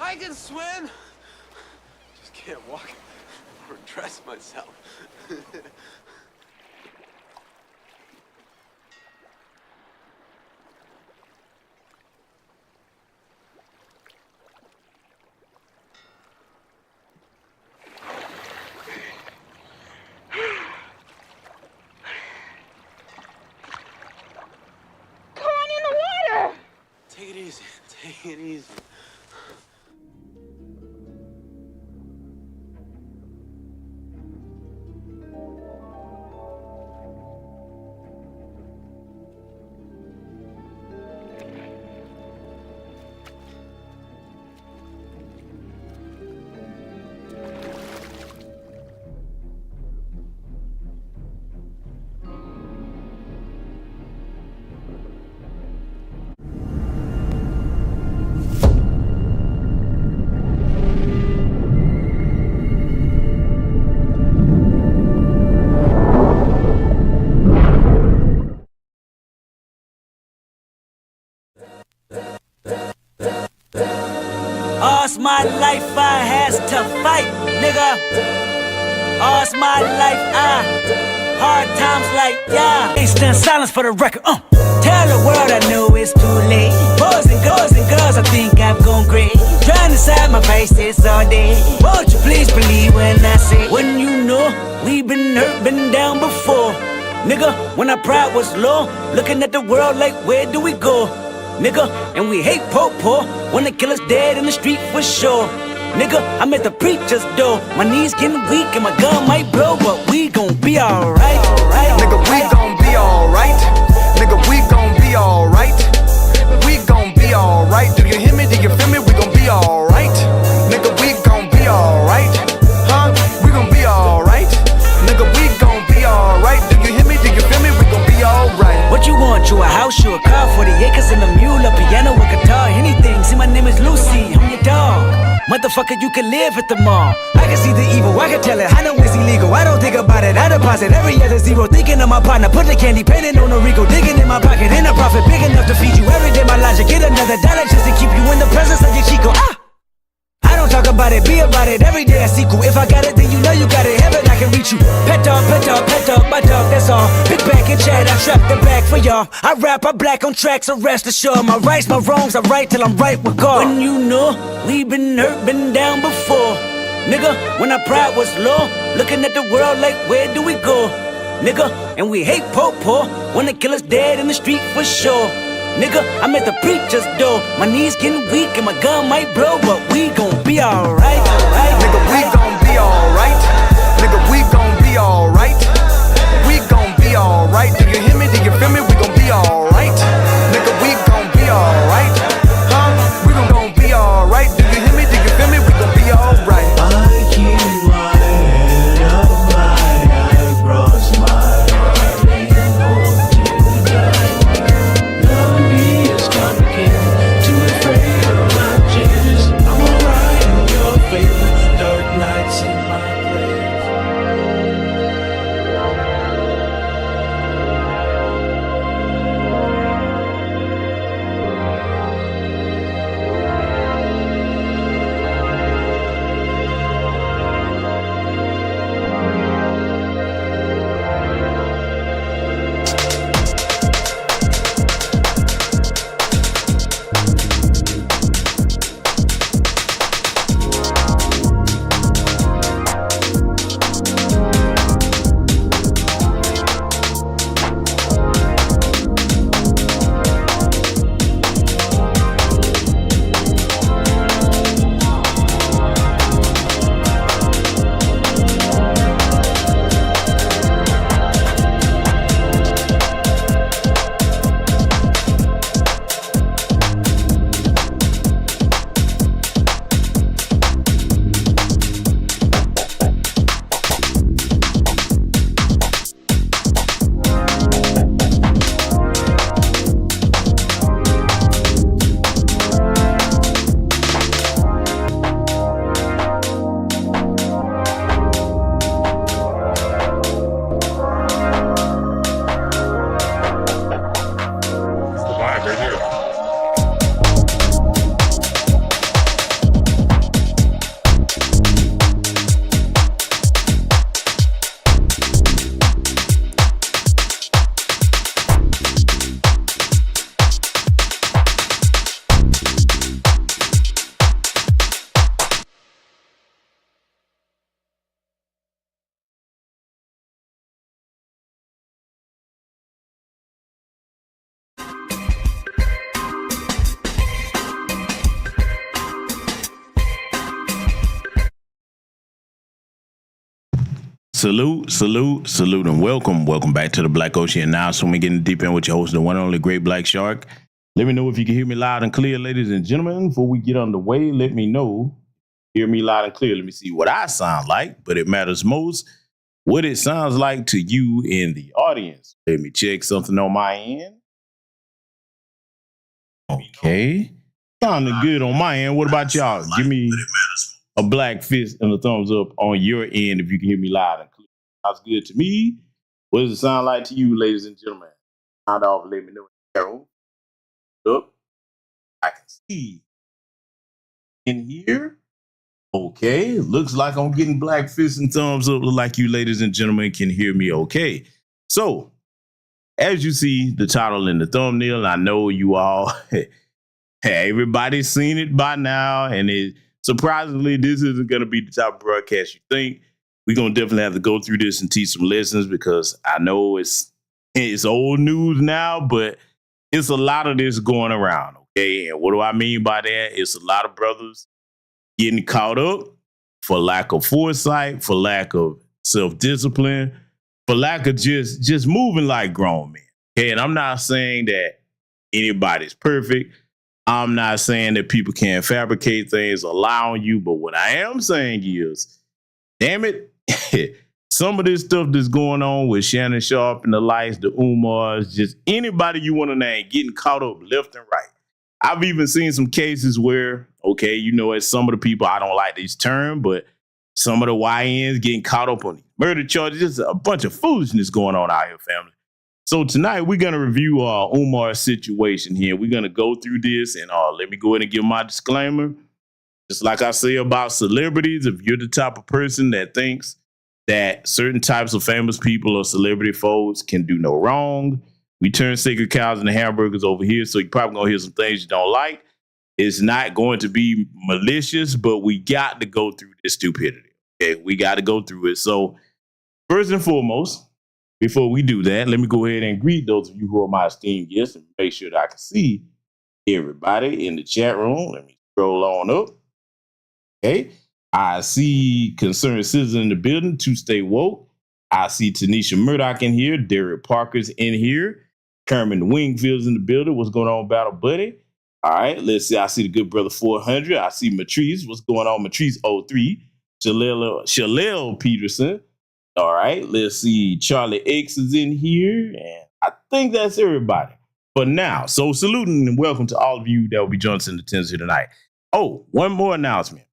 I can swim. Just can't walk or dress myself. Take it easy. Take it easy. All's my life I has to fight, nigga. All's my life hard times like, yeah. Stand silence for the record, Tell the world I know it's too late. Boys and girls, I think I've gone great. Trying to side my faces all day. Won't you please believe when I say, when you know we've been hurt, been down before. Nigga, when our pride was low, looking at the world like, where do we go? Nigga, and we hate po-po when the killer's dead in the street for sure. Nigga, I'm at the preacher's door. My knees getting weak and my gun might blow, but we gon' be alright. Nigga, we gon' be alright. Nigga, we gon' be alright. We gon' be alright. Do you hear me? Do you feel me? We gon' be alright. Nigga, we gon' be alright. Huh? We gon' be alright. Nigga, we gon' be alright. Do you hear me? Do you feel me? We gon' be alright. What you want? You a house, you a car, 40 acres and a mule, a piano, a guitar, anything. See, my name is Lucy, I'm your dog. Motherfucker, you can live at the mall. I can see the evil, I can tell it, I know it's illegal. I don't think about it, I deposit every other zero. Thinking of my partner, put the candy, painting on a Rico. Digging in my pocket, in a profit big enough to feed you every day. My logic, get another dollar just to keep you in the presence of your Chico. I don't talk about it, be about it, every day I sequel. If I got it, then you know you got it, heaven I can reach you. Pet dog, my dog, that's all. Big back and chat, I trap the back for y'all. I rap, I black on tracks, so rest assured. My rights, my wrongs, I right till I'm right with God. When you know, we been hurt, been down before. Nigga, when our pride was low, looking at the world like, where do we go? Nigga, and we hate po-po when the killer's dead in the street for sure. Nigga, I'm at the preacher's door. My knees getting weak and my gun might blow, but we gon' be alright. Nigga, we gon' be alright. Nigga, we gon' be alright. We gon' be alright. Do you hear me? Do you feel me? We gon' be alright. Nigga, we gon' be alright. Huh? We gon' be alright. Do you hear me? Do you feel me? We gon' be alright. I keep my head up high, I cross my heart and hope to die. Love me is complicated, too afraid of my changes. I'm alright in your favor, dark nights in my grave. Salute, and welcome back to the Black Ocean. Now, so we getting deep in with your host, the one and only Great Black Shark. Let me know if you can hear me loud and clear, ladies and gentlemen. Before we get underway, let me know. Hear me loud and clear. Let me see what I sound like, but it matters most what it sounds like to you in the audience. Let me check something on my end. Okay. Sounding good on my end. What about y'all? Give me a black fist and a thumbs up on your end if you can hear me loud and clear. Sounds good to me. What does it sound like to you, ladies and gentlemen? Sound off, let me know. Up. I can see in here. Okay. Looks like I'm getting black fists and thumbs up. Look like you, ladies and gentlemen, can hear me okay. So, as you see the title in the thumbnail, I know you all, everybody's seen it by now, and surprisingly, this isn't going to be the type of broadcast you think. We're going to definitely have to go through this and teach some lessons because I know it's old news now, but it's a lot of this going around, okay? And what do I mean by that? It's a lot of brothers getting caught up for lack of foresight, for lack of self-discipline, for lack of just moving like grown men, okay? And I'm not saying that anybody's perfect. I'm not saying that people can't fabricate things or lie on you, but what I am saying is, damn it, some of this stuff that's going on with Shannon Sharp and the lights, the Umars, just anybody you want to name getting caught up left and right. I've even seen some cases where, okay, you know, as some of the people, I don't like this term, but some of the YNs getting caught up on these murder charges. Just a bunch of foolishness going on out here, family. So tonight we're going to review Umar's situation here. We're going to go through this, and let me go ahead and give my disclaimer. Just like I say about celebrities, if you're the type of person that thinks that certain types of famous people or celebrity folks can do no wrong, we turn sacred cows into hamburgers over here, so you're probably going to hear some things you don't like. It's not going to be malicious, but we got to go through this stupidity. Okay, we got to go through it. So first and foremost, before we do that, let me go ahead and greet those of you who are my esteemed guests and make sure that I can see everybody in the chat room. Let me scroll on up. Okay. I see Concerned Citizen in the building to stay woke. I see Tanisha Murdoch in here. Derek Parker's in here. Kerman Wingfield's in the building. What's going on, Battle Buddy? All right. Let's see. I see the good brother 400. I see Matrice. What's going on, Matrice 03? Shalel Peterson. All right, let's see. Charlie X is in here, and I think that's everybody for now. So saluting and welcome to all of you that will be joining us in the tents here tonight. Oh, one more announcement.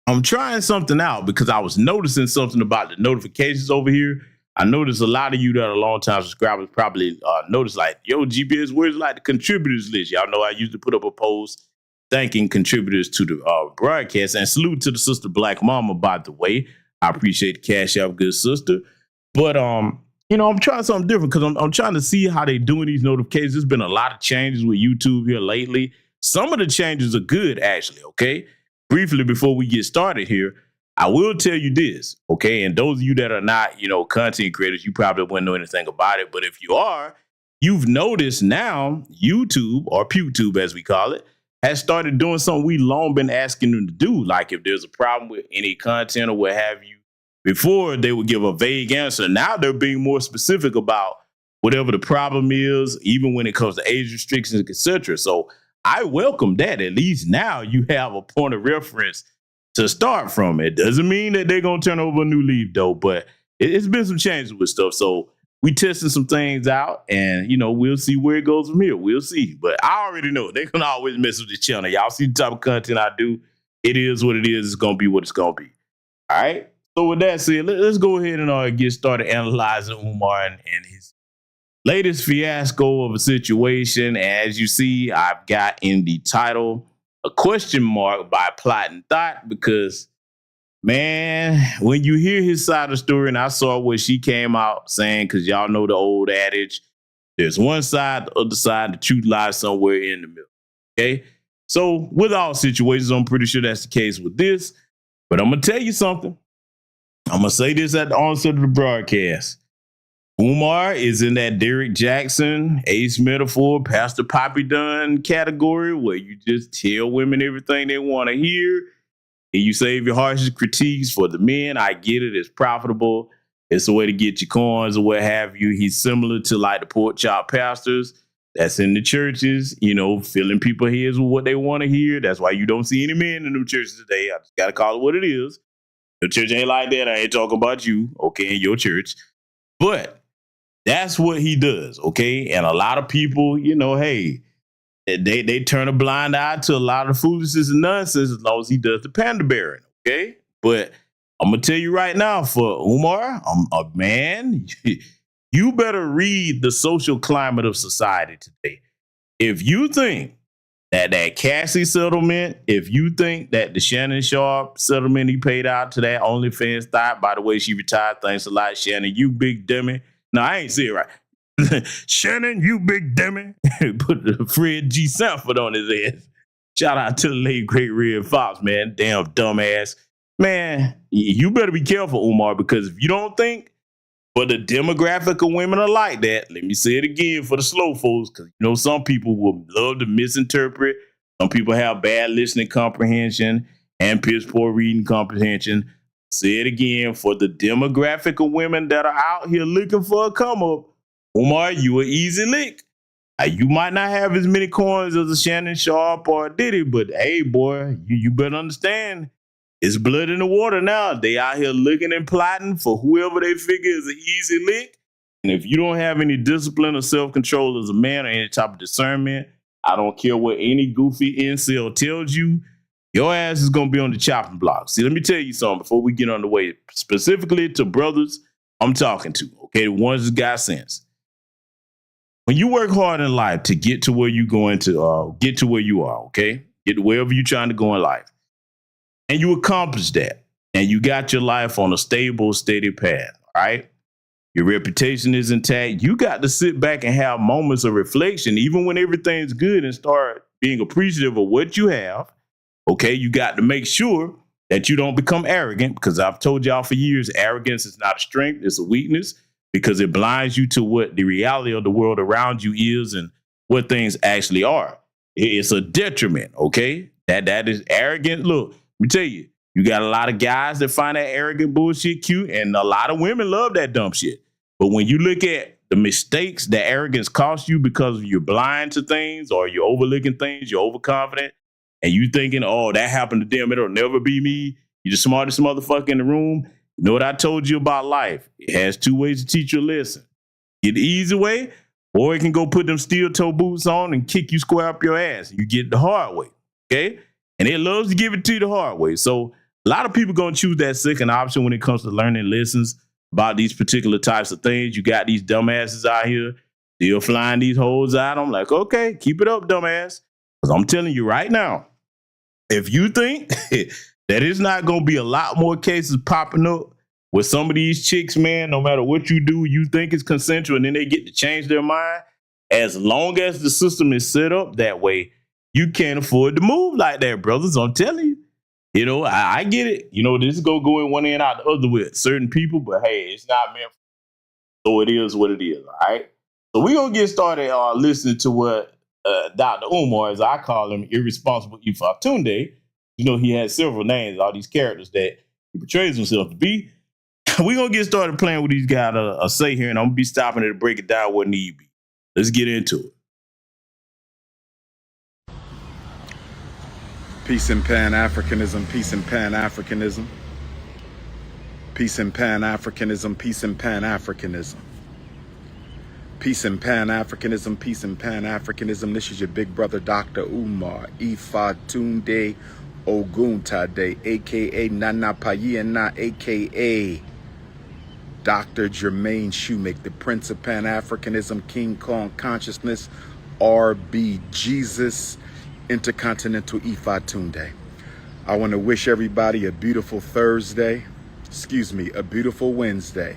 I'm trying something out because I was noticing something about the notifications over here. I noticed a lot of you that are long-time subscribers probably noticed like, yo, GPS, where's like the contributors list? Y'all know I used to put up a post thanking contributors to the broadcast, and salute to the sister Black Mama, by the way. I appreciate the cash out, good sister. But, you know, I'm trying something different because I'm trying to see how they doing these notifications. There's been a lot of changes with YouTube here lately. Some of the changes are good, actually, okay? Briefly, before we get started here, I will tell you this, okay? And those of you that are not, you know, content creators, you probably wouldn't know anything about it. But if you are, you've noticed now YouTube, or PewTube as we call it, has started doing something we long been asking them to do. Like if there's a problem with any content or what have you, before they would give a vague answer. Now they're being more specific about whatever the problem is, even when it comes to age restrictions, etc. So I welcome that. At least now you have a point of reference to start from. It doesn't mean that they're going to turn over a new leaf though, but it's been some changes with stuff. So we testing some things out, and, you know, we'll see where it goes from here. We'll see. But I already know they're going to always mess with this channel. Y'all see the type of content I do. It is what it is. It's going to be what it's going to be. All right. So with that said, let's go ahead and get started analyzing Umar and his latest fiasco of a situation. As you see, I've got in the title a question mark by Plottin Thot because, man, when you hear his side of the story, and I saw what she came out saying, because y'all know the old adage, there's one side, the other side, the truth lies somewhere in the middle. Okay? So with all situations, I'm pretty sure that's the case with this. But I'm going to tell you something. I'm going to say this at the onset of the broadcast. Umar is in that Derek Jackson, Ace Metaphor, Pastor Poppy Dunn category where you just tell women everything they want to hear. And you save your harshest critiques for the men. I get it. It's profitable. It's a way to get your coins or what have you. He's similar to like the pork chop pastors that's in the churches, you know, filling people's heads with what they want to hear. That's why you don't see any men in them churches today. I just got to call it what it is. The church ain't like that. I ain't talking about you, okay, in your church. But that's what he does, okay? And a lot of people, you know, hey, they turn a blind eye to a lot of foolishness and nonsense as long as he does the pander bearing, okay? But I'm going to tell you right now, for Umar, man, you better read the social climate of society today. If you think that Cassie settlement, if you think that the Shannon Sharp settlement he paid out to that OnlyFans thought, by the way, she retired, thanks a lot, Shannon, you big dummy. No, I ain't see it right. Shannon, you big dummy. Put the Fred G. Sanford on his ass. Shout out to the late great Red Fox, man. Damn dumbass. Man, you better be careful, Umar, because if you don't think but the demographic of women are like that, let me say it again for the slow folks, because you know some people will love to misinterpret. Some people have bad listening comprehension and piss poor reading comprehension. Say it again, for the demographic of women that are out here looking for a come up, Umar, you an easy lick. You might not have as many coins as a Shannon Sharp or a Diddy, but hey, boy, you better understand. It's blood in the water now. They out here looking and plotting for whoever they figure is an easy lick. And if you don't have any discipline or self-control as a man or any type of discernment, I don't care what any goofy incel tells you, your ass is going to be on the chopping block. See, let me tell you something before we get on the way, specifically to brothers I'm talking to, okay, the ones that got sense. When you work hard in life to get to where you're going to, get to where you are, okay, get to wherever you're trying to go in life, and you accomplish that, and you got your life on a stable, steady path, right? Your reputation is intact. You got to sit back and have moments of reflection, even when everything's good, and start being appreciative of what you have. Okay, you got to make sure that you don't become arrogant, because I've told y'all for years, arrogance is not a strength, it's a weakness, because it blinds you to what the reality of the world around you is and what things actually are. It's a detriment, okay? That is arrogant. Look, let me tell you, you got a lot of guys that find that arrogant bullshit cute, and a lot of women love that dumb shit. But when you look at the mistakes that arrogance costs you because you're blind to things or you're overlooking things, you're overconfident, and you thinking, oh, that happened to them, it'll never be me. You're the smartest motherfucker in the room. You know what I told you about life? It has two ways to teach you a lesson. Get the easy way, or it can go put them steel toe boots on and kick you square up your ass. You get the hard way, okay? And it loves to give it to you the hard way. So a lot of people going to choose that second option when it comes to learning lessons about these particular types of things. You got these dumbasses out here still flying these hoes out. I'm like, okay, keep it up, dumbass. Because I'm telling you right now, if you think that it's not going to be a lot more cases popping up with some of these chicks, man, no matter what you do, you think it's consensual, and then they get to change their mind. As long as the system is set up that way, you can't afford to move like that, brothers. I'm telling you. You know, I get it. You know, this is going to go in one end out the other with certain people, but hey, it's not meant for, so it is what it is, all right? So we're going to get started listening to what Dr. Umar, as I call him, Irresponsible Ifatunde. You know, he has several names, all these characters that he portrays himself to be. We're going to get started playing with these guys say here, and I'm going to be stopping it to break it down what need be. Let's get into it. Peace and Pan-Africanism, peace and Pan-Africanism. Peace and Pan-Africanism, peace and Pan-Africanism. Peace and Pan-Africanism, peace and Pan-Africanism. This is your big brother, Dr. Umar Ifatunde Oguntade, a.k.a. Nana Payena, a.k.a. Dr. Jermaine Shoemake, the Prince of Pan-Africanism, King Kong Consciousness, R.B. Jesus, Intercontinental Ifatunde. I want to wish everybody a beautiful Thursday. A beautiful Wednesday,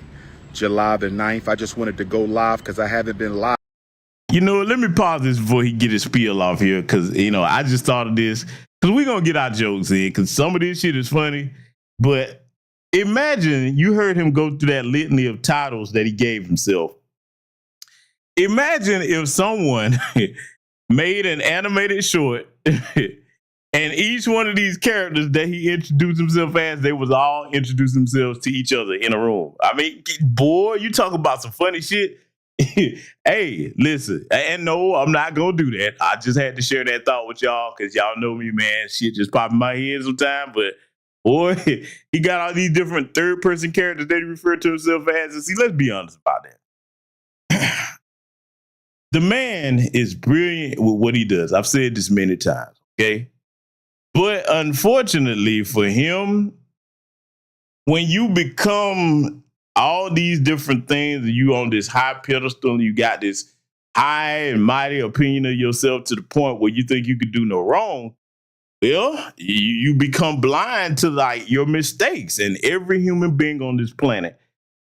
July the 9th. I just wanted to go live because I haven't been live. You know, let me pause this before he get his spiel off here, because, you know, I just thought of this, because we're going to get our jokes in, because some of this shit is funny. But imagine you heard him go through that litany of titles that he gave himself. Imagine if someone made an animated short And each one of these characters that he introduced himself as, they was all introducing themselves to each other in a room. I mean, boy, you talk about some funny shit. Hey, listen, and no, I'm not gonna do that. I just had to share that thought with y'all because y'all know me, man. Shit just pop in my head sometimes. But boy, he got all these different third-person characters that he referred to himself as. And see, let's be honest about that. The man is brilliant with what he does. I've said this many times, okay? But unfortunately for him, when you become all these different things and you on this high pedestal and you got this high and mighty opinion of yourself to the point where you think you could do no wrong, well, you become blind to like your mistakes. And every human being on this planet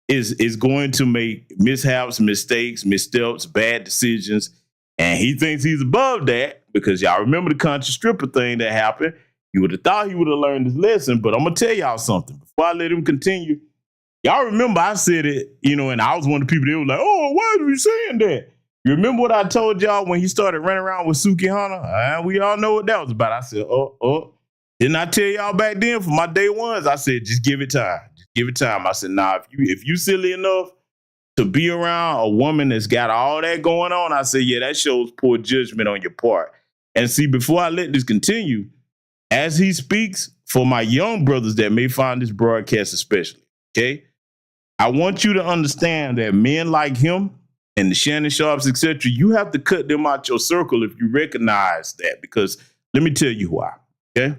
is going to make mishaps, mistakes, missteps, bad decisions. And he thinks he's above that because y'all remember the conscious stripper thing that happened. You would have thought he would have learned his lesson, but I'm going to tell y'all something. Before I let him continue, y'all remember I said it, and I was one of the people that was like, oh, why are you saying that? You remember what I told y'all when he started running around with Suki Hana? We all know what that was about. I said, didn't I tell y'all back then for my day ones? I said, just give it time. Just give it time. I said, nah, if you silly enough to be around a woman that's got all that going on, I said, yeah, that shows poor judgment on your part. And see, before I let this continue, as he speaks, for my young brothers that may find this broadcast especially, okay, I want you to understand that men like him and the Shannon Sharps, etc., you have to cut them out your circle if you recognize that, because let me tell you why, okay?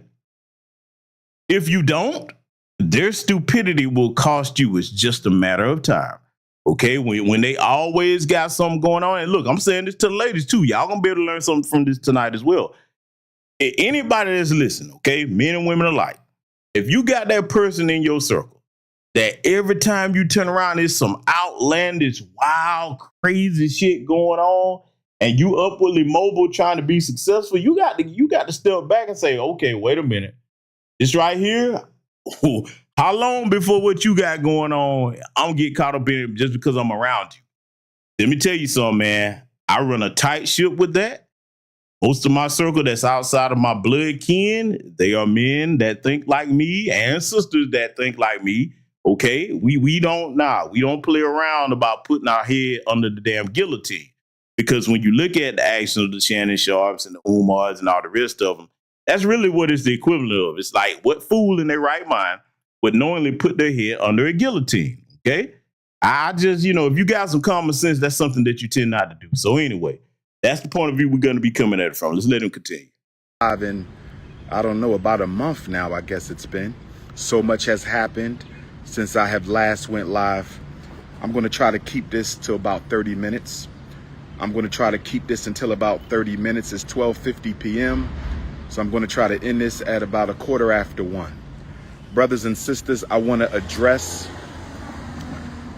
If you don't, their stupidity will cost you. It's just a matter of time, okay? When they always got something going on, and look, I'm saying this to the ladies too. Y'all gonna be able to learn something from this tonight as well. Anybody that's listening, okay, men and women alike, if you got that person in your circle that every time you turn around, there's some outlandish, wild, crazy shit going on, and you upwardly mobile trying to be successful, you got to step back and say, okay, wait a minute. This right here, how long before what you got going on, I'm gonna get caught up in it just because I'm around you? Let me tell you something, man. I run a tight ship with that. Most of my circle that's outside of my blood kin, they are men that think like me and sisters that think like me. Okay, we don't play around about putting our head under the damn guillotine, because when you look at the action of the Shannon Sharps and the Umars and all the rest of them, that's really what it's the equivalent of. It's like, what fool in their right mind would knowingly put their head under a guillotine? Okay, I just, if you got some common sense, that's something that you tend not to do. So anyway, that's the point of view we're going to be coming at it from. Let's let him continue. I've been, I don't know, about a month now, I guess it's been. So much has happened since I have last went live. I'm going to try to keep this to about 30 minutes. I'm going to try to keep this until about 30 minutes. It's 12:50 p.m. So I'm going to try to end this at about 1:15. Brothers and sisters, I want to address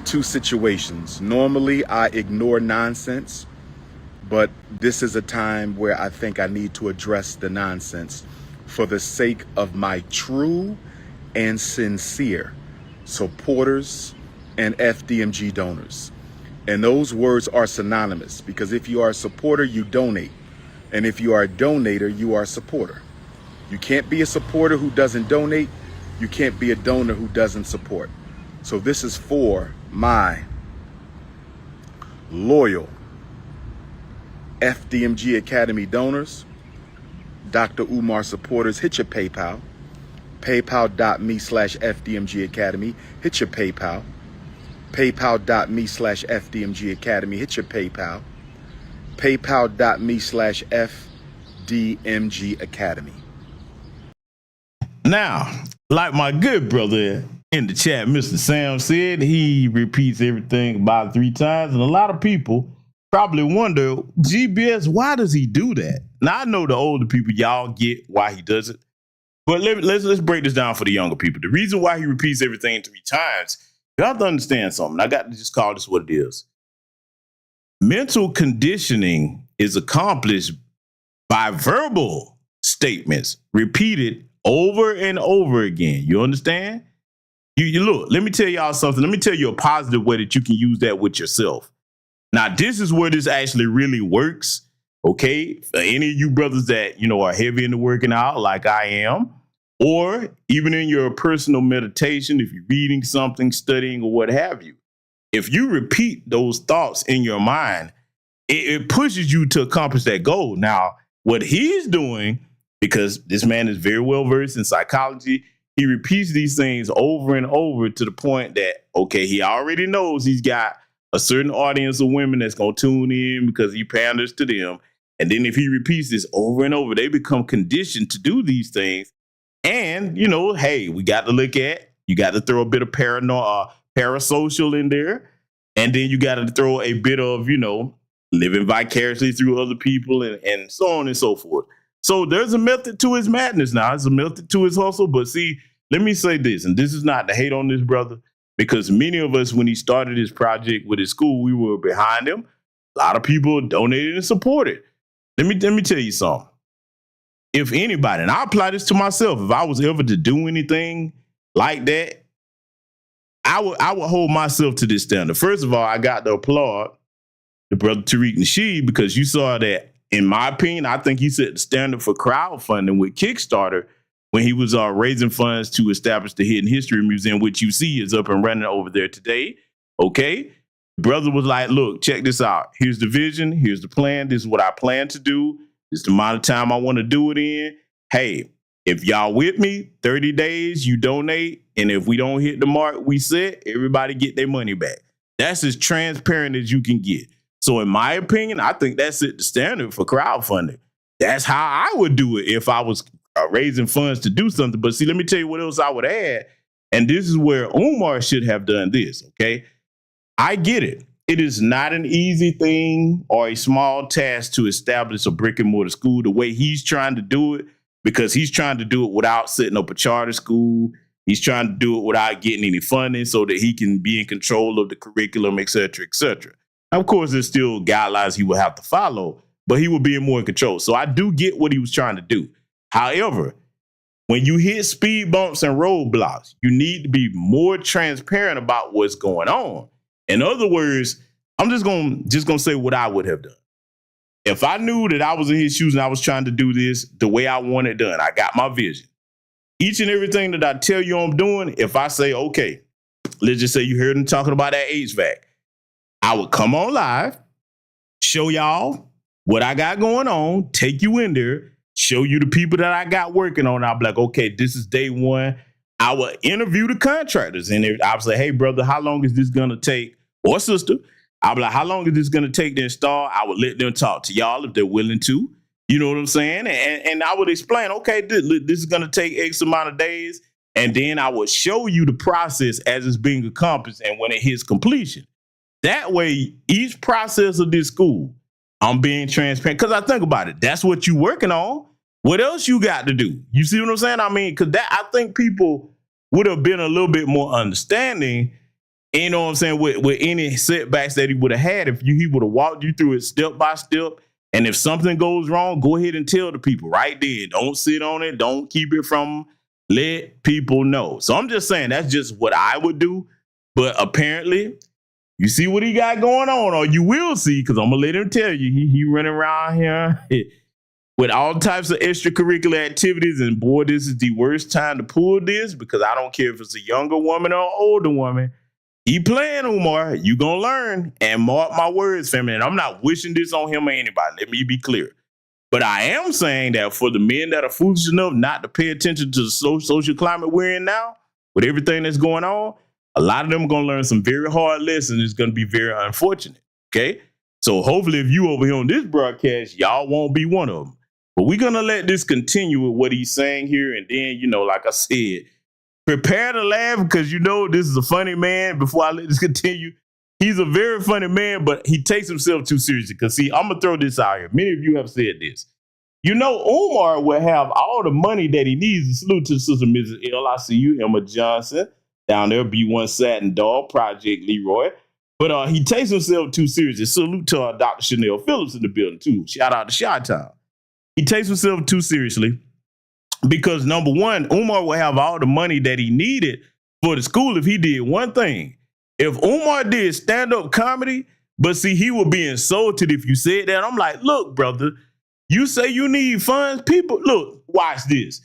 two situations. Normally, I ignore nonsense, but this is a time where I think I need to address the nonsense for the sake of my true and sincere supporters and FDMG donors. And those words are synonymous, because if you are a supporter, you donate. And if you are a donator, you are a supporter. You can't be a supporter who doesn't donate. You can't be a donor who doesn't support. So this is for my loyal FDMG Academy donors, Dr. Umar supporters. Hit your PayPal, paypal.me/FDMG Academy. Hit your PayPal, paypal.me/FDMG Academy. Hit your PayPal, paypal.me/FDMG Academy. Now, like my good brother in the chat, Mr. Sam, said, he repeats everything about 3 times. And a lot of people probably wonder, GBS, why does he do that? Now, I know the older people, y'all get why he does it. But let's break this down for the younger people. The reason why he repeats everything 3 times, you have to understand something. I got to just call this what it is. Mental conditioning is accomplished by verbal statements repeated over and over again. You understand? You look, let me tell y'all something. Let me tell you a positive way that you can use that with yourself. Now, this is where this actually really works. Okay, for any of you brothers that, are heavy into working out like I am, or even in your personal meditation, if you're reading something, studying, or what have you, if you repeat those thoughts in your mind, it pushes you to accomplish that goal. Now, what he's doing, because this man is very well versed in psychology, he repeats these things over and over to the point that, okay, he already knows he's got a certain audience of women that's going to tune in because he panders to them. And then if he repeats this over and over, they become conditioned to do these things. And, hey, we got to look at, you got to throw a bit of parasocial in there. And then you got to throw a bit of, living vicariously through other people and so on and so forth. So there's a method to his madness now. There's a method to his hustle. But see, let me say this, and this is not to hate on this brother, because many of us, when he started his project with his school, we were behind him. A lot of people donated and supported. Let me tell you something. If anybody, and I apply this to myself, if I was ever to do anything like that, I would hold myself to this standard. First of all, I got to applaud the brother Tariq Nasheed, because you saw that, in my opinion, I think he set the standard for crowdfunding with Kickstarter when he was raising funds to establish the Hidden History Museum, which you see is up and running over there today. Okay. The brother was like, look, check this out. Here's the vision. Here's the plan. This is what I plan to do. This is the amount of time I want to do it in. Hey, if y'all with me, 30 days, you donate. And if we don't hit the mark we set, everybody get their money back. That's as transparent as you can get. So in my opinion, I think that set the standard for crowdfunding. That's how I would do it if I was raising funds to do something. But see, let me tell you what else I would add. And this is where Umar should have done this, okay? I get it. It is not an easy thing or a small task to establish a brick and mortar school the way he's trying to do it, because he's trying to do it without setting up a charter school. He's trying to do it without getting any funding so that he can be in control of the curriculum, et cetera, et cetera. Of course, there's still guidelines he will have to follow, but he will be more in control. So I do get what he was trying to do. However, when you hit speed bumps and roadblocks, you need to be more transparent about what's going on. In other words, I'm just gonna say what I would have done. If I knew that I was in his shoes and I was trying to do this the way I want it done, I got my vision. Each and everything that I tell you I'm doing, if I say, okay, let's just say you heard him talking about that HVAC, I would come on live, show y'all what I got going on, take you in there, show you the people that I got working on. I'll be like, okay, this is day one. I would interview the contractors. And I would say, hey, brother, how long is this going to take? Or sister, I'll be like, how long is this going to take to install? I would let them talk to y'all if they're willing to. You know what I'm saying? And I would explain, okay, this is going to take X amount of days. And then I would show you the process as it's being accomplished and when it hits completion. That way, each process of this school, I'm being transparent, because I think about it. That's what you're working on. What else you got to do? You see what I'm saying? I mean, because I think people would have been a little bit more understanding, you know what I'm saying, with any setbacks that he would have had if he would have walked you through it step by step. And if something goes wrong, go ahead and tell the people right there. Don't sit on it. Don't keep it from them. Let people know. So I'm just saying that's just what I would do. But apparently, you see what he got going on, or you will see, because I'm going to let him tell you, he running around here with all types of extracurricular activities. And boy, this is the worst time to pull this, because I don't care if it's a younger woman or older woman. He playing, Umar. You going to learn. And mark my words, family. And I'm not wishing this on him or anybody. Let me be clear. But I am saying that for the men that are foolish enough not to pay attention to the social climate we're in now, with everything that's going on, a lot of them are going to learn some very hard lessons. It's going to be very unfortunate. Okay. So hopefully if you over here on this broadcast, y'all won't be one of them. But we're going to let this continue with what he's saying here. And then, like I said, prepare to laugh, because this is a funny man. Before I let this continue, he's a very funny man, but he takes himself too seriously. Because see, I'm going to throw this out here. Many of you have said this. Umar will have all the money that he needs. Salute to Sister Mrs. L. I see you, Umar Johnson. Down there, B1 Satin Dog Project, Leroy. But he takes himself too seriously. Salute to our Dr. Chanel Phillips in the building, too. Shout out to Chi-Town. He takes himself too seriously because, number one, Umar will have all the money that he needed for the school if he did one thing. If Umar did stand-up comedy, But see, he would be insulted if you said that. I'm like, look, brother, you say you need funds. People, look, watch this.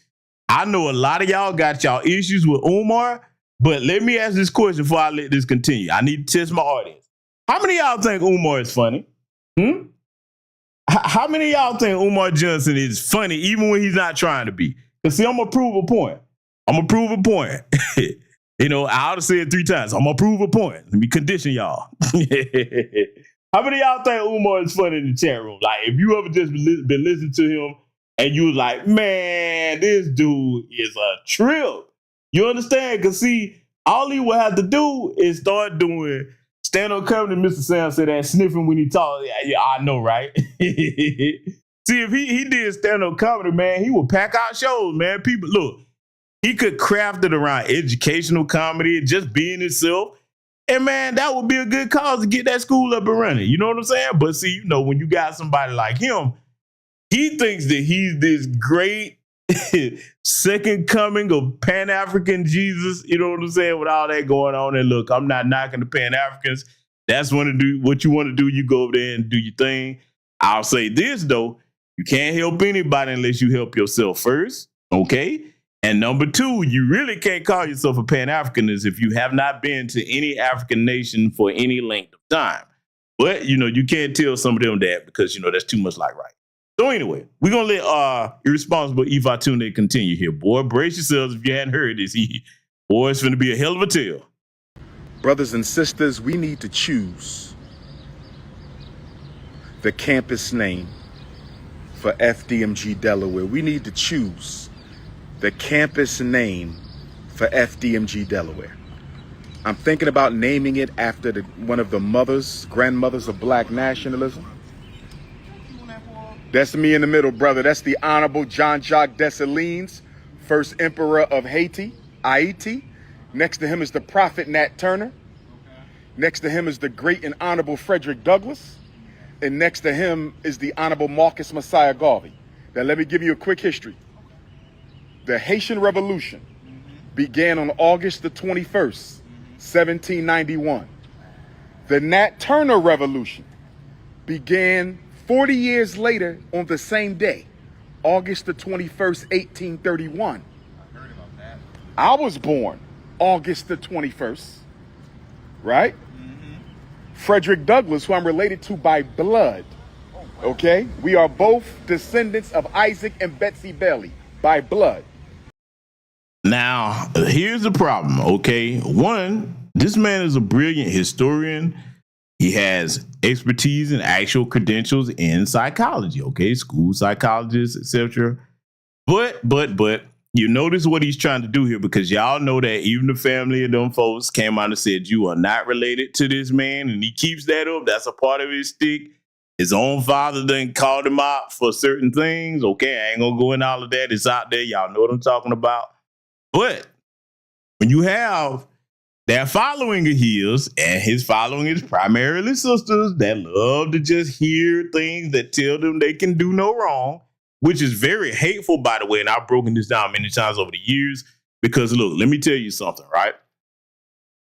I know a lot of y'all got y'all issues with Umar, but let me ask this question before I let this continue. I need to test my audience. How many of y'all think Umar is funny? How many of y'all think Umar Johnson is funny even when he's not trying to be? Because see, I'm going to prove a point. You know, I ought to say it 3 times. I'm going to prove a point. Let me condition y'all. How many of y'all think Umar is funny in the chat room? Like, if you ever just been listening to him and you was like, man, this dude is a trip. You understand? Because see, all he would have to do is start doing stand-up comedy. Mr. Sam said that sniffing when he talks. Yeah, I know, right? See, if he did stand-up comedy, man, he would pack out shows, man. People, look, he could craft it around educational comedy, just being himself. And, man, that would be a good cause to get that school up and running. You know what I'm saying? But, see, you know, when you got somebody like him, he thinks that he's this great second coming of Pan-African Jesus. You know what I'm saying? With all that going on. And, look, I'm not knocking the Pan-Africans. That's what you want to do. You go over there and do your thing. I'll say this, though. You can't help anybody unless you help yourself first. Okay? And number 2, you really can't call yourself a Pan-Africanist if you have not been to any African nation for any length of time. But, you know, you can't tell some of them that because, you know, that's too much like right. So anyway, we're going to let Irresponsible Ifatunde continue here. Boy, brace yourselves if you hadn't heard this. Boy, it's going to be a hell of a tale. Brothers and sisters, we need to choose the campus name for FDMG Delaware. We need to choose the campus name for FDMG Delaware. I'm thinking about naming it after one of the grandmothers of black nationalism. That's me in the middle, brother. That's the Honorable Jean-Jacques Dessalines, first emperor of Haiti. Next to him is the Prophet Nat Turner. Next to him is the great and honorable Frederick Douglass. And next to him is the Honorable Marcus Messiah Garvey. Now let me give you a quick history. The Haitian Revolution began on August the 21st, 1791. The Nat Turner Revolution began 40 years later on the same day, August the 21st, 1831. I heard about that. I was born August the 21st, right? Frederick Douglass, who I'm related to by blood, okay? We are both descendants of Isaac and Betsy Bailey by blood. Now, here's the problem, okay? 1, this man is a brilliant historian. He has expertise and actual credentials in psychology, okay? School psychologist, etc. But, you notice what he's trying to do here because y'all know that even the family of them folks came out and said you are not related to this man, and he keeps that up. That's a part of his stick. His own father done called him out for certain things. Okay, I ain't gonna go into all of that. It's out there. Y'all know what I'm talking about. But when you have that following of his, and his following is primarily sisters that love to just hear things that tell them they can do no wrong, which is very hateful, by the way, and I've broken this down many times over the years, because look, let me tell you something, right?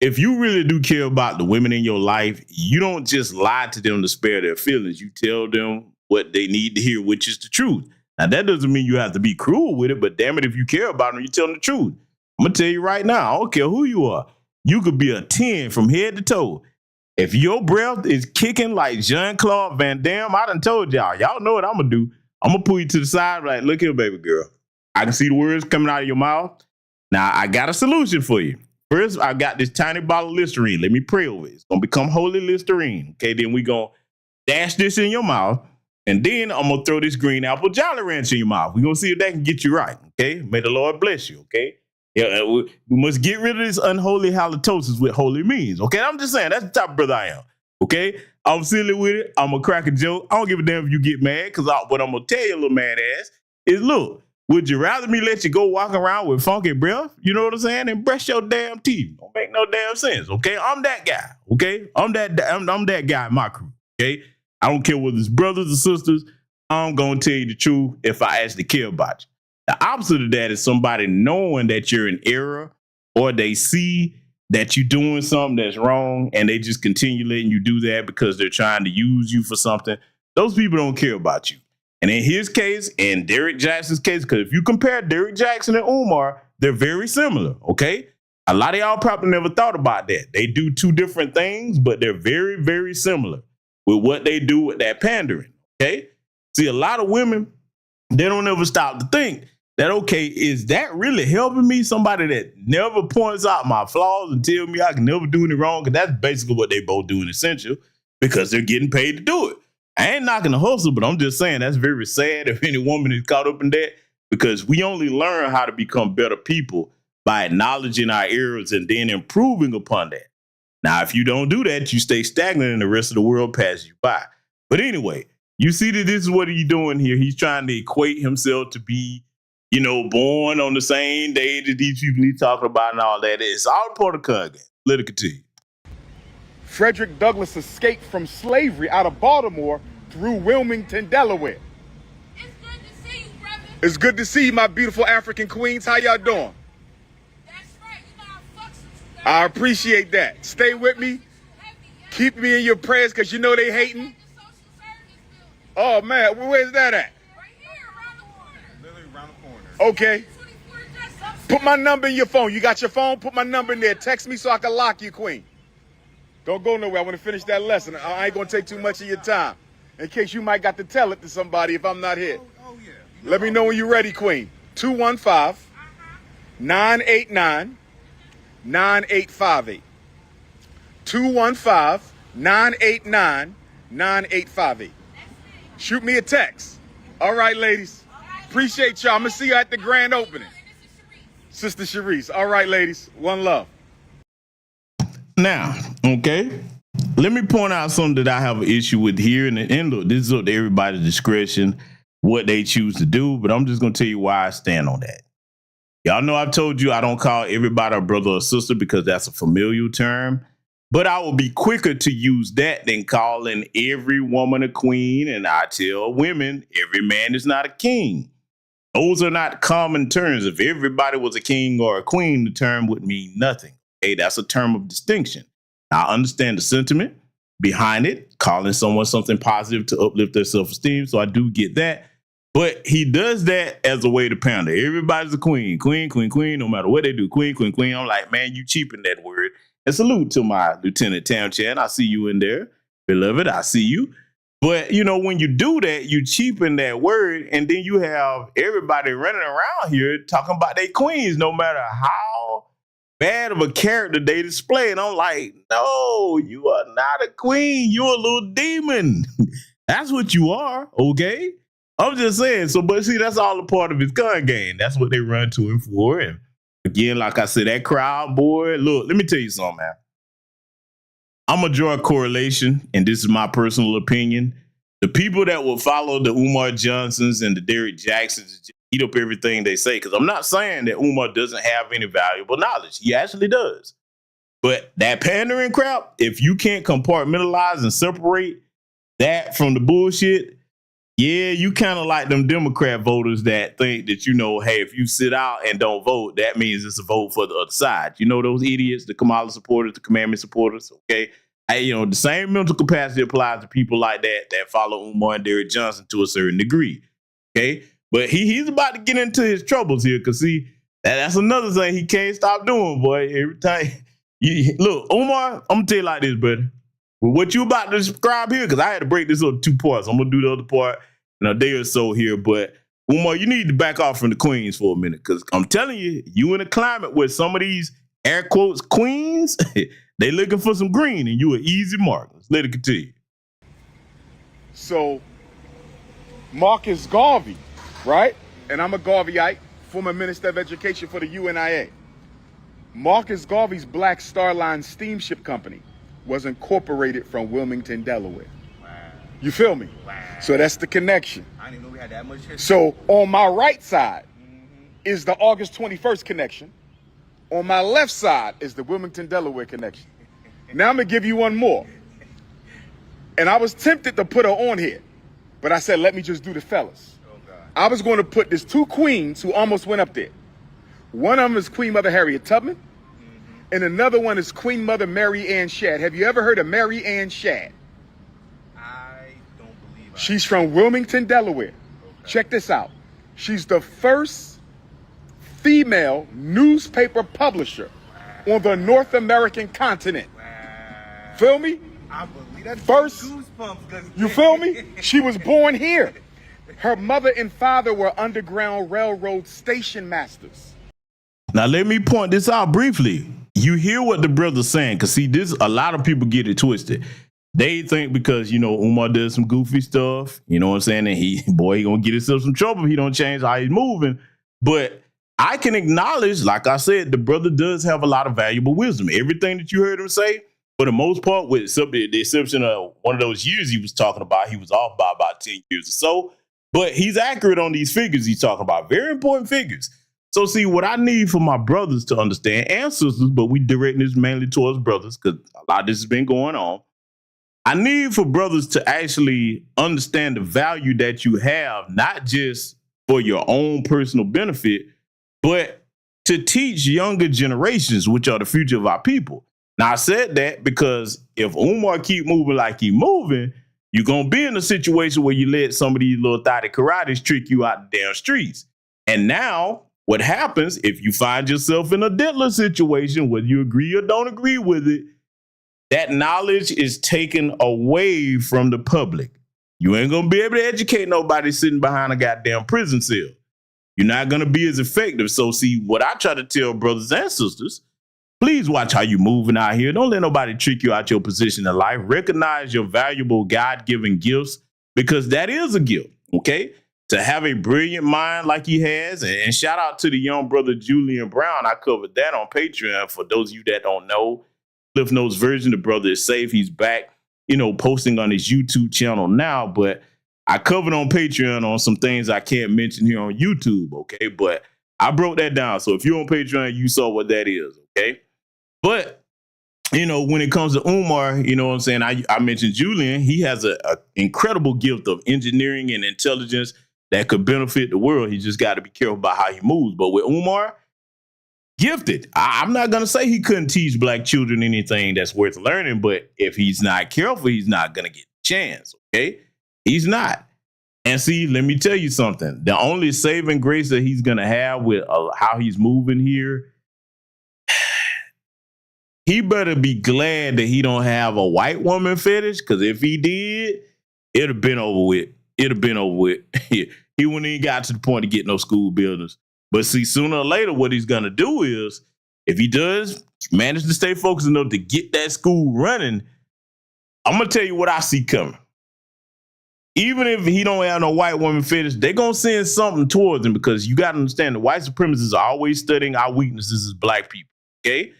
If you really do care about the women in your life, you don't just lie to them to spare their feelings. You tell them what they need to hear, which is the truth. Now, that doesn't mean you have to be cruel with it, but damn it, if you care about them, you tell them the truth. I'm going to tell you right now, I don't care who you are. You could be a 10 from head to toe. If your breath is kicking like Jean-Claude Van Damme, I done told y'all. Y'all know what I'm going to do. I'm going to pull you to the side like, look here, baby girl. I can see the words coming out of your mouth. Now, I got a solution for you. First, I got this tiny bottle of Listerine. Let me pray over it. It's going to become holy Listerine. Okay, then we going to dash this in your mouth. And then I'm going to throw this green apple Jolly Ranch in your mouth. We're going to see if that can get you right. Okay, may the Lord bless you. Okay. Yeah, we must get rid of this unholy halitosis with holy means. Okay, I'm just saying, that's the type of brother I am. Okay, I'm silly with it. I'm going to crack a joke. I don't give a damn if you get mad, because what I'm going to tell you, little mad ass, is look, would you rather me let you go walking around with funky breath? You know what I'm saying? And brush your damn teeth. Don't make no damn sense. Okay, I'm that guy. Okay, I'm that guy in my crew. Okay, I don't care whether it's brothers or sisters. I'm going to tell you the truth if I actually care about you. The opposite of that is somebody knowing that you're in error, or they see that you're doing something that's wrong and they just continue letting you do that because they're trying to use you for something, those people don't care about you. And in his case, and Derrick Jackson's case, because if you compare Derrick Jackson and Umar, they're very similar, okay? A lot of y'all probably never thought about that. They do two different things, but they're very, very similar with what they do with that pandering, okay? See, a lot of women, they don't ever stop to think that, okay, is that really helping me? Somebody that never points out my flaws and tell me I can never do any wrong, because that's basically what they both do in Essential, because they're getting paid to do it. I ain't knocking the hustle, but I'm just saying that's very sad if any woman is caught up in that, because we only learn how to become better people by acknowledging our errors and then improving upon that. Now, if you don't do that, you stay stagnant and the rest of the world passes you by. But anyway, you see that this is what he's doing here. He's trying to equate himself to be, you know, born on the same day that these people he's talking about and all that. It's all part of the game. Let it continue. Frederick Douglass escaped from slavery out of Baltimore through Wilmington, Delaware. It's good to see you, brother. It's good to see you, my beautiful African queens. How y'all doing? That's right. You know I fucks with you. I appreciate that. Stay with me. Keep me in your prayers, because you know they hating. Oh, man. Where's that at? Right here, around the corner. Literally around the corner. Okay. Put my number in your phone. You got your phone? Put my number in there. Text me so I can lock you, queen. Don't go nowhere. I want to finish that lesson. I ain't going to take too much of your time, in case you might got to tell it to somebody if I'm not here. Oh yeah. Let me know when you're ready, queen. 215-989-9858. 215-989-9858. Shoot me a text. All right, ladies. Appreciate y'all. I'm going to see you at the grand opening. Sister Sharice. All right, ladies. One love. Now, okay, let me point out something that I have an issue with here. And look, this is up to everybody's discretion, what they choose to do. But I'm just going to tell you why I stand on that. Y'all know I've told you I don't call everybody a brother or sister because that's a familial term. But I will be quicker to use that than calling every woman a queen. And I tell women, every man is not a king. Those are not common terms. If everybody was a king or a queen, the term would mean nothing. Okay, that's a term of distinction. I understand the sentiment behind it, calling someone something positive to uplift their self-esteem. So I do get that. But he does that as a way to pander. Everybody's a queen, queen, queen, queen, no matter what they do. Queen, queen, queen. I'm like, man, you cheapen that word. And salute to my Lieutenant Townshend. I see you in there. Beloved, I see you. But, you know, when you do that, you cheapen that word. And then you have everybody running around here talking about their queens, no matter how bad of a character they display. And I'm like, no, you are not a queen. You're a little demon. That's what you are, okay? I'm just saying. So, but see, that's all a part of his gun game. That's what they run to him for. And again, like I said, that crowd, boy, look, let me tell you something, man. I'm going to draw a correlation, and this is my personal opinion. The people that will follow the Umar Johnsons and the Derrick Jacksons just eat up everything they say, because I'm not saying that Umar doesn't have any valuable knowledge. He actually does. But that pandering crap, if you can't compartmentalize and separate that from the bullshit, yeah, you kind of like them Democrat voters that think that, you know, hey, if you sit out and don't vote, that means it's a vote for the other side. You know, those idiots, the Kamala supporters, the commandment supporters, okay? You know, the same mental capacity applies to people like that follow Umar and Derrick Johnson to a certain degree, okay? But he's about to get into his troubles here, because, see, that's another thing he can't stop doing, boy. Every time look, Umar, I'm going to tell you like this, brother. With what you about to describe here, because I had to break this up 2 parts. I'm going to do the other part in a day or so here. But, Umar, you need to back off from the queens for a minute, because I'm telling you, you in a climate where some of these air quotes queens, they looking for some green, and you an easy mark. Let's let it continue. So, Marcus Garvey, right? And I'm a Garveyite, former Minister of Education for the UNIA. Marcus Garvey's Black Star Line Steamship Company was incorporated from Wilmington, Delaware. Wow. You feel me? Wow. So that's the connection. I didn't know we had that much history. So on my right side is the August 21st connection. On my left side is the Wilmington, Delaware connection. Now I'm going to give you one more. And I was tempted to put her on here, but I said, let me just do the fellas. Oh, God. I was going to put these 2 queens who almost went up there. One of them is Queen Mother Harriet Tubman, and another one is Queen Mother Mary Ann Shadd. Have you ever heard of Mary Ann Shadd? I don't believe I She's from Wilmington, Delaware. Check this out. She's the first female newspaper publisher on the North American continent. Feel me? I believe that's First, goosebumps. 'Cause you feel me? She was born here. Her mother and father were Underground Railroad station masters. Now let me point this out briefly. You hear what the brother's saying, because see, this a lot of people get it twisted. They think because, you know, Umar does some goofy stuff, you know what I'm saying, and he gonna get himself some trouble if he don't change how he's moving. But I can acknowledge, like I said, the brother does have a lot of valuable wisdom. Everything that you heard him say, for the most part, with the exception of one of those years he was talking about, he was off by about 10 years or so. But he's accurate on these figures he's talking about. Very important figures. So see, what I need for my brothers to understand, and sisters, but we directing this mainly towards brothers because a lot of this has been going on. I need for brothers to actually understand the value that you have, not just for your own personal benefit, but to teach younger generations, which are the future of our people. Now, I said that because if Umar keep moving like he moving, you're going to be in a situation where you let some of these little thotty karates trick you out the damn streets. And now what happens if you find yourself in a Diddler situation, whether you agree or don't agree with it, that knowledge is taken away from the public. You ain't going to be able to educate nobody sitting behind a goddamn prison cell. You're not going to be as effective. So see, what I try to tell brothers and sisters, please watch how you moving out here. Don't let nobody trick you out your position in life. Recognize your valuable God-given gifts, because that is a gift, okay? To have a brilliant mind like he has. And shout out to the young brother Julian Brown. I covered that on Patreon. For those of you that don't know, Cliff Notes version, the brother is safe. He's back, you know, posting on his YouTube channel now. But I covered on Patreon on some things I can't mention here on YouTube, okay? But I broke that down. So if you're on Patreon, you saw what that is, okay? But, you know, when it comes to Umar, you know what I'm saying? I mentioned Julian. He has an incredible gift of engineering and intelligence that could benefit the world. He just got to be careful about how he moves. But with Umar, gifted. I'm not going to say he couldn't teach black children anything that's worth learning, but if he's not careful, he's not going to get a chance, okay? He's not. And see, let me tell you something. The only saving grace that he's going to have with how he's moving here, he better be glad that he don't have a white woman fetish, because if he did, it'd have been over with. It'd have been over with. He wouldn't even got to the point of getting no school buildings. But see, sooner or later, what he's going to do is, if he does manage to stay focused enough to get that school running, I'm going to tell you what I see coming. Even if he don't have no white woman fetish, they're going to send something towards him, because you got to understand the white supremacists are always studying our weaknesses as black people, okay?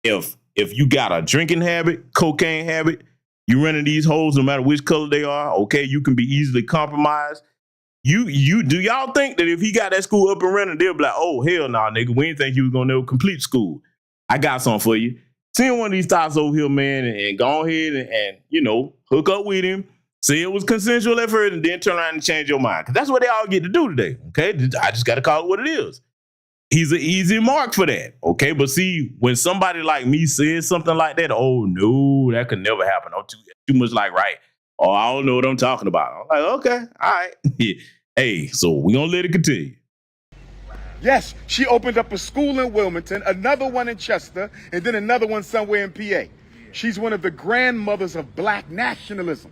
If you got a drinking habit, cocaine habit, you running these hoes no matter which color they are, okay, you can be easily compromised. You do y'all think that if he got that school up and running, they'll be like, oh, hell nah, nigga, we didn't think you was going to never complete school. I got something for you. Send one of these thoughts over here, man, and go ahead and, you know, hook up with him. Say it was consensual at first, and then turn around and change your mind. Because that's what they all get to do today, okay? I just got to call it what it is. He's an easy mark for that, okay? But see, when somebody like me says something like that, oh, no, that could never happen. Oh, too much like, right. Oh, I don't know what I'm talking about. I'm like, okay, all right. Hey, so we're going to let it continue. Yes, she opened up a school in Wilmington, another one in Chester, and then another one somewhere in PA. She's one of the grandmothers of black nationalism.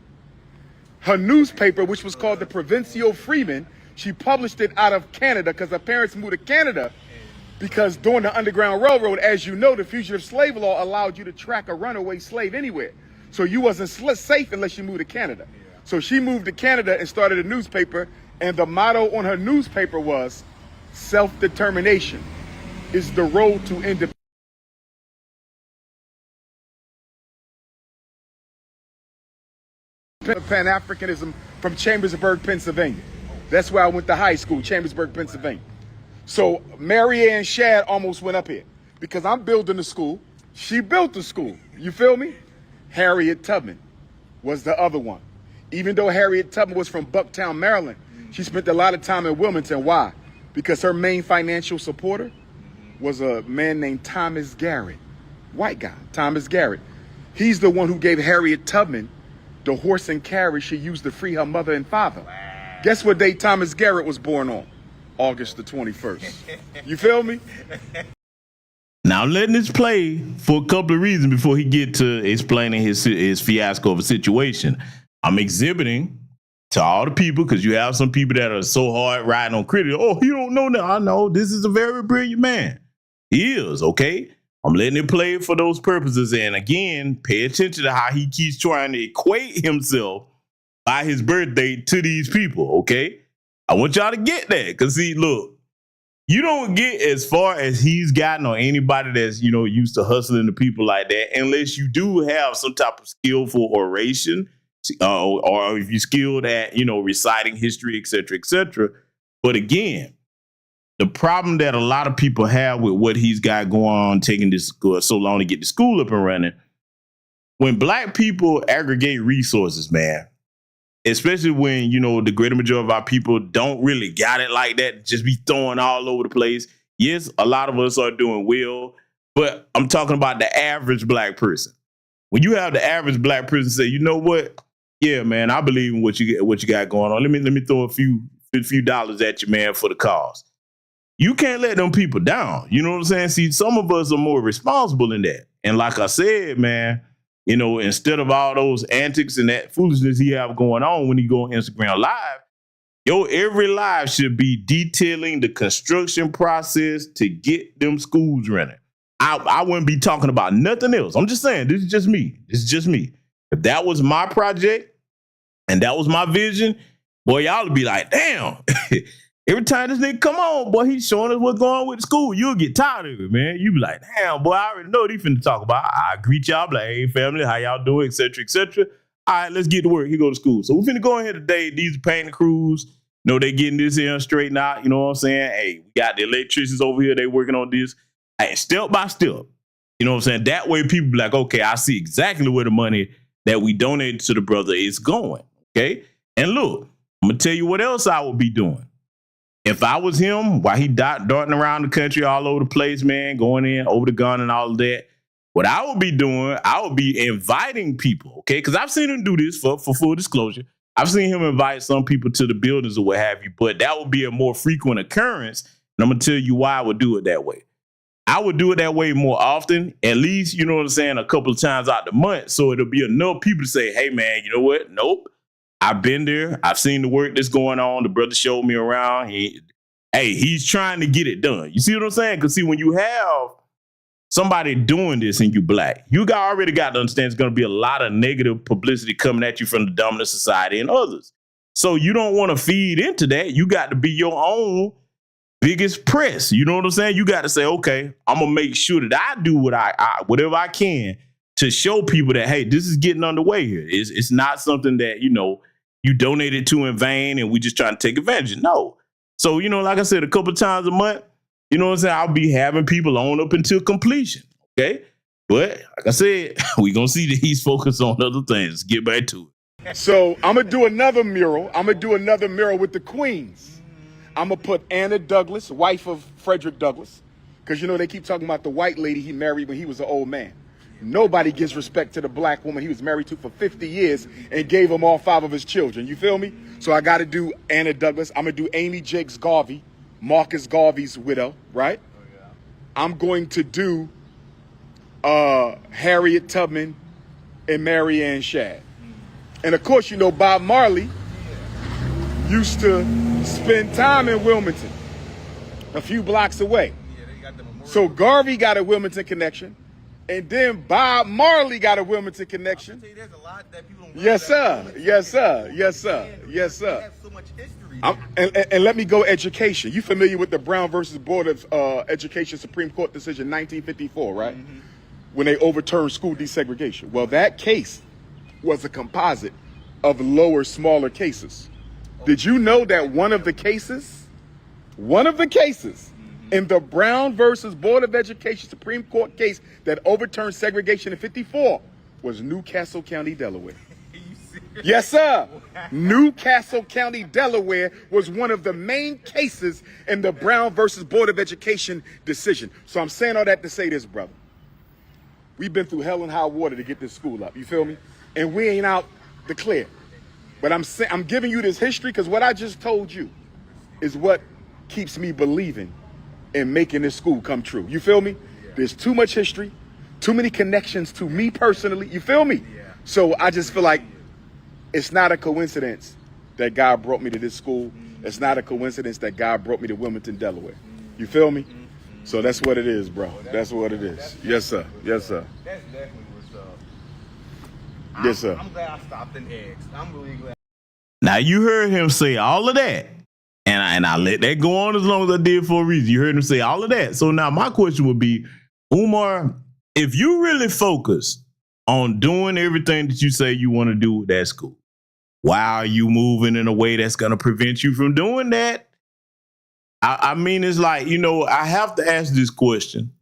Her newspaper, which was called the Provincial Freeman, she published it out of Canada because her parents moved to Canada because during the Underground Railroad, as you know, the fugitive slave law allowed you to track a runaway slave anywhere. So you wasn't safe unless you moved to Canada. So she moved to Canada and started a newspaper, and the motto on her newspaper was, self-determination is the road to independence. Pan-Africanism from Chambersburg, Pennsylvania. That's where I went to high school, Chambersburg, Pennsylvania. So Mary Ann Shadd almost went up here because I'm building the school. She built the school. You feel me? Harriet Tubman was the other one. Even though Harriet Tubman was from Bucktown, Maryland, she spent a lot of time in Wilmington. Why? Because her main financial supporter was a man named Thomas Garrett, White guy, Thomas Garrett. He's the one who gave Harriet Tubman the horse and carriage she used to free her mother and father. Guess what day Thomas Garrett was born on? August the 21st. You feel me? Now I'm letting this play for a couple of reasons before he get to explaining his fiasco of a situation. I'm exhibiting to all the people, because you have some people that are so hard riding on critics. Oh, he don't know that. I know this is a very brilliant man. He is, okay? I'm letting it play for those purposes. And again, pay attention to how he keeps trying to equate himself by his birthday to these people, okay? I want y'all to get that, because see, look, you don't get as far as he's gotten or anybody that's, used to hustling to people like that unless you do have some type of skillful oration, or if you're skilled at, reciting history, et cetera, et cetera. But again, the problem that a lot of people have with what he's got going on, taking this so long to get the school up and running, when black people aggregate resources, man, especially when, the greater majority of our people don't really got it like that, just be throwing all over the place. Yes, a lot of us are doing well, but I'm talking about the average black person. When you have the average black person say, you know what? Yeah, man, I believe in what you got going on. Let me throw a few dollars at you, man, for the cause. You can't let them people down. You know what I'm saying? See, some of us are more responsible in that. And like I said, man, instead of all those antics and that foolishness he have going on when he go on Instagram Live, every live should be detailing the construction process to get them schools running. I wouldn't be talking about nothing else. I'm just saying, this is just me. If that was my project and that was my vision, boy, y'all would be like, damn. Every time this nigga come on, boy, he's showing us what's going on with the school. You'll get tired of it, man. You be like, damn, boy, I already know what he finna talk about. I greet y'all, be like, hey, family, how y'all doing, et cetera, et cetera. All right, let's get to work. He go to school. So we finna go in here today. These are painting crews. They getting this here straightened out. You know what I'm saying? Hey, we got the electricians over here. They working on this. Hey, step by step. You know what I'm saying? That way people be like, okay, I see exactly where the money that we donated to the brother is going, okay? And look, I'm going to tell you what else I would be doing. If I was him, while he darting around the country all over the place, man, going in over the gun and all of that, what I would be doing, I would be inviting people, okay? Because I've seen him do this for full disclosure. I've seen him invite some people to the buildings or what have you, but that would be a more frequent occurrence. And I'm going to tell you why I would do it that way. I would do it that way more often, at least, you know what I'm saying, a couple of times out the month. So it'll be enough people to say, hey, man, you know what? Nope. I've been there. I've seen the work that's going on. The brother showed me around. He's trying to get it done. You see what I'm saying? Because see, when you have somebody doing this and you black, you already got to understand there's going to be a lot of negative publicity coming at you from the dominant society and others. So you don't want to feed into that. You got to be your own biggest press. You know what I'm saying? You got to say, okay, I'm going to make sure that I do whatever I can to show people that, hey, this is getting underway here. It's not something that, you donated to in vain and we just trying to take advantage of. No. So, like I said, a couple of times a month, you know what I'm saying? I'll be having people on up until completion. Okay. But like I said, we going to see that he's focused on other things. Get back to it. So I'm going to do another mural. I'm going to do another mural with the queens. I'm going to put Anna Douglas, wife of Frederick Douglass. Because, they keep talking about the white lady he married when he was an old man. Nobody gives respect to the black woman he was married to for 50 years and gave him all 5 of his children. You feel me? So I got to do Anna Douglas. I'm going to do Amy Jakes Garvey, Marcus Garvey's widow, right? Oh, yeah. I'm going to do Harriet Tubman and Mary Ann Shadd. And of course, Bob Marley used to spend time in Wilmington, a few blocks away. So Garvey got a Wilmington connection. And then Bob Marley got a Wilmington connection. There's a lot that people don't Yes, sir. Yes, sir. Yes, sir. Yes, sir. We have so much history. And let me go education. You familiar with the Brown versus Board of Education Supreme Court decision 1954, right? Mm-hmm. When they overturned school desegregation. Well, that case was a composite of lower, smaller cases. Did you know that one of the cases in the Brown versus Board of Education Supreme Court case that overturned segregation in 54 was Newcastle County, Delaware? Are you serious? Yes, sir. Newcastle County, Delaware was one of the main cases in the Brown versus Board of Education decision. So I'm saying all that to say this, brother. We've been through hell and high water to get this school up. You feel me? And we ain't out the clear. But I'm giving you this history because what I just told you is what keeps me believing in making this school come true. You feel me? There's too much history, too many connections to me personally. You feel me? So I just feel like it's not a coincidence that God brought me to this school. It's not a coincidence that God brought me to Wilmington, Delaware. You feel me? So that's what it is, bro. That's what it is. Yes, sir. Yes, sir. That's definitely what's up. Yes, sir. I'm glad I stopped and asked. I'm really glad. Now you heard him say all of that, and I let that go on as long as I did for a reason. You heard him say all of that. So now my question would be, Umar, if you really focus on doing everything that you say you want to do with that school, why are you moving in a way that's going to prevent you from doing that? I mean, it's like, you know, I have to ask this question.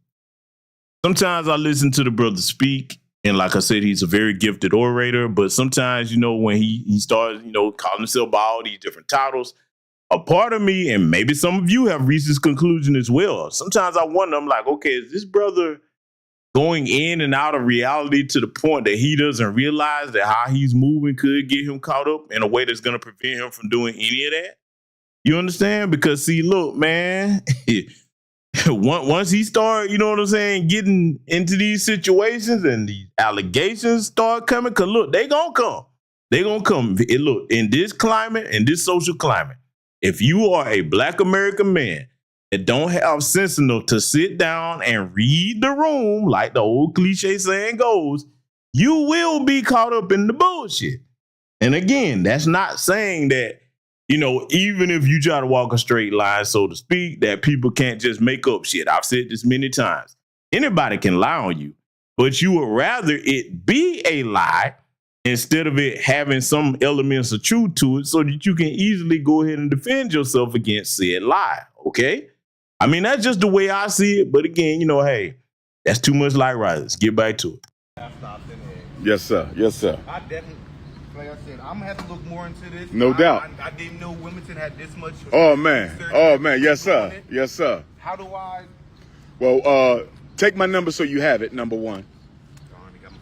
Sometimes I listen to the brother speak, and like I said, he's a very gifted orator, but sometimes, you know, when he starts, you know, calling himself by all these different titles, a part of me, and maybe some of you have reached this conclusion as well. Sometimes I wonder, I'm like, okay, is this brother going in and out of reality to the point that he doesn't realize that how he's moving could get him caught up in a way that's going to prevent him from doing any of that? You understand? Because see, look, man, once he start, you know what I'm saying, getting into these situations and these allegations start coming, because look, they gonna come. They gonna come. Look, in this climate, in this social climate, if you are a Black American man that don't have sense enough to sit down and read the room, like the old cliche saying goes, you will be caught up in the bullshit. And again, that's not saying that, you know, even if you try to walk a straight line, so to speak, that people can't just make up shit. I've said this many times. Anybody can lie on you, but you would rather it be a lie instead of it having some elements of truth to it so that you can easily go ahead and defend yourself against said lie, okay? I mean, that's just the way I see it. But again, you know, hey, that's too much like right. Let's get back to it. I stopped and asked. Yes, sir. Yes, sir. I definitely, like I said, I'm gonna have to look more into this. No doubt. I didn't know Wilmington had this much. Oh, man. Oh, man. Yes, sir. Yes, sir. How do I? Well, take my number so you have it, number one.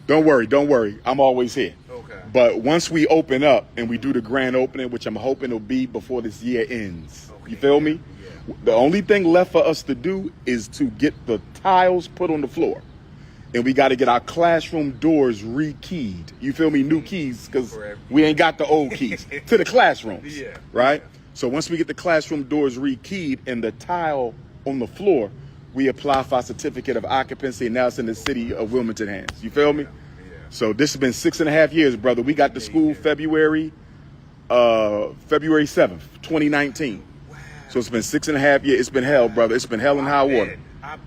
Don't worry. Don't worry. I'm always here. Okay. But once we open up and we do the grand opening, which I'm hoping will be before this year ends, you feel me? Yeah. The only thing left for us to do is to get the tiles put on the floor. And we got to get our classroom doors rekeyed. You feel me? New keys, because we ain't got the old keys to the classrooms. Yeah. Right? So once we get the classroom doors rekeyed and the tile on the floor, we apply for our certificate of occupancy, and now it's in the city of Wilmington hands. You feel me? Yeah. So this has been 6.5 years, brother. We got the school February 7th, 2019. Wow. So it's been 6.5 years. It's been hell, brother. It's been hell and high water.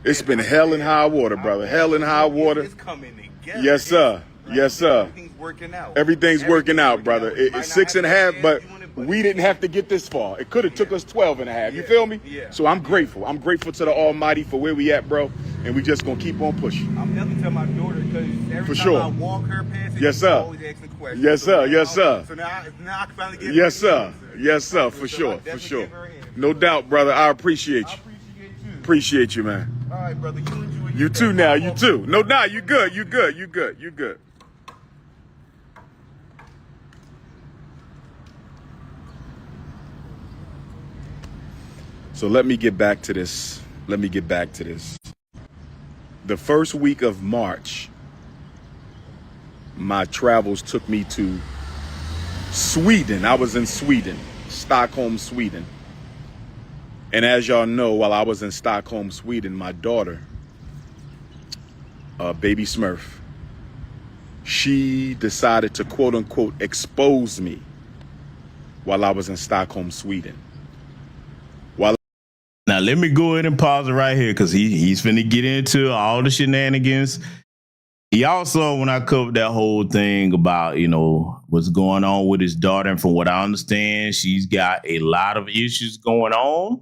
It's been hell and high water, brother. Hell and high water. It's coming together. Yes, sir. Yes, sir. Everything's working out. Everything's working out, brother. It's 6.5, but we didn't have to get this far. It could have took us 12.5. You feel me? Yeah. So I'm grateful. I'm grateful to the Almighty for where we at, bro. And we just gonna keep on pushing. I'm definitely telling my daughter because every time I walk her past it, yes, sir. Always asking questions. Yes, sir. Yes, sir. So now I can finally get. Yes, sir. Yes, sir. For sure. For sure. No doubt, brother. I appreciate you. Appreciate you, man. All right, brother. You enjoy. You too now. You too. No doubt. You good. You good. You good. You good. So let me get back to this. The first week of March, my travels took me to Sweden. I was in Sweden, Stockholm, Sweden. And as y'all know, while I was in Stockholm, Sweden, my daughter, baby Smurf, she decided to quote unquote expose me while I was in Stockholm, Sweden. Now, let me go ahead and pause it right here because he's finna get into all the shenanigans. He also, when I covered that whole thing about, you know, what's going on with his daughter, and from what I understand, she's got a lot of issues going on.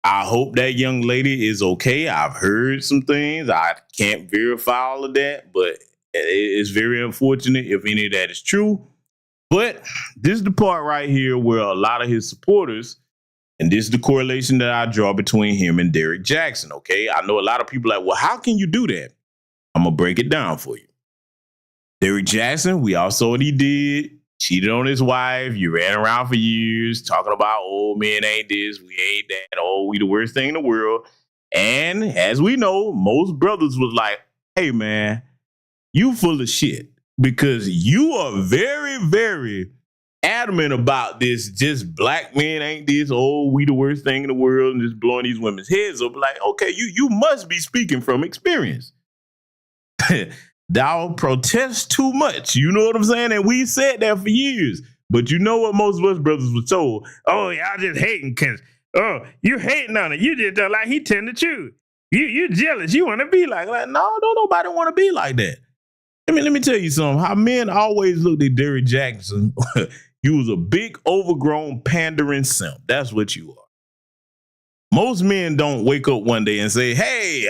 I hope that young lady is okay. I've heard some things. I can't verify all of that, but it's very unfortunate if any of that is true. But this is the part right here where a lot of his supporters, and this is the correlation that I draw between him and Derrick Jaxn, okay? I know a lot of people are like, well, how can you do that? I'm going to break it down for you. Derrick Jackson, we all saw what he did. Cheated on his wife. You ran around for years talking about, oh, men ain't this, we ain't that. Oh, we the worst thing in the world. And as we know, most brothers was like, hey, man, you full of shit because you are very, very adamant about this. Just black men ain't this. Oh, we the worst thing in the world and just blowing these women's heads up. Like, okay, you must be speaking from experience. Thou protest too much. You know what I'm saying? And we said that for years. But you know what most of us brothers were told? Oh, y'all just hating because, oh, you hating on it. You just don't like he tell the truth. You jealous. You want to be like, no, don't nobody want to be like that. Let me tell you something. How men always looked at Derrick Jackson. You was a big, overgrown, pandering simp. That's what you are. Most men don't wake up one day and say, hey,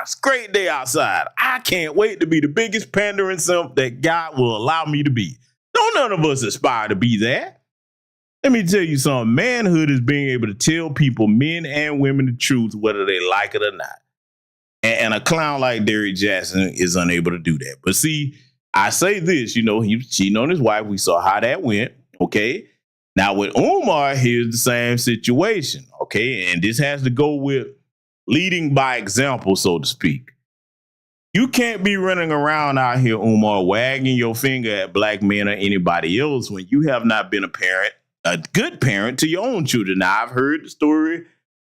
it's a great day outside. I can't wait to be the biggest pandering simp that God will allow me to be. Don't none of us aspire to be that. Let me tell you something. Manhood is being able to tell people, men and women, the truth, whether they like it or not. And a clown like Derrick Jackson is unable to do that. But see, I say this, he was cheating on his wife. We saw how that went. Okay. Now with Umar, here's the same situation. Okay. And this has to go with leading by example, so to speak. You can't be running around out here, Umar, wagging your finger at black men or anybody else when you have not been a good parent to your own children. Now, I've heard the story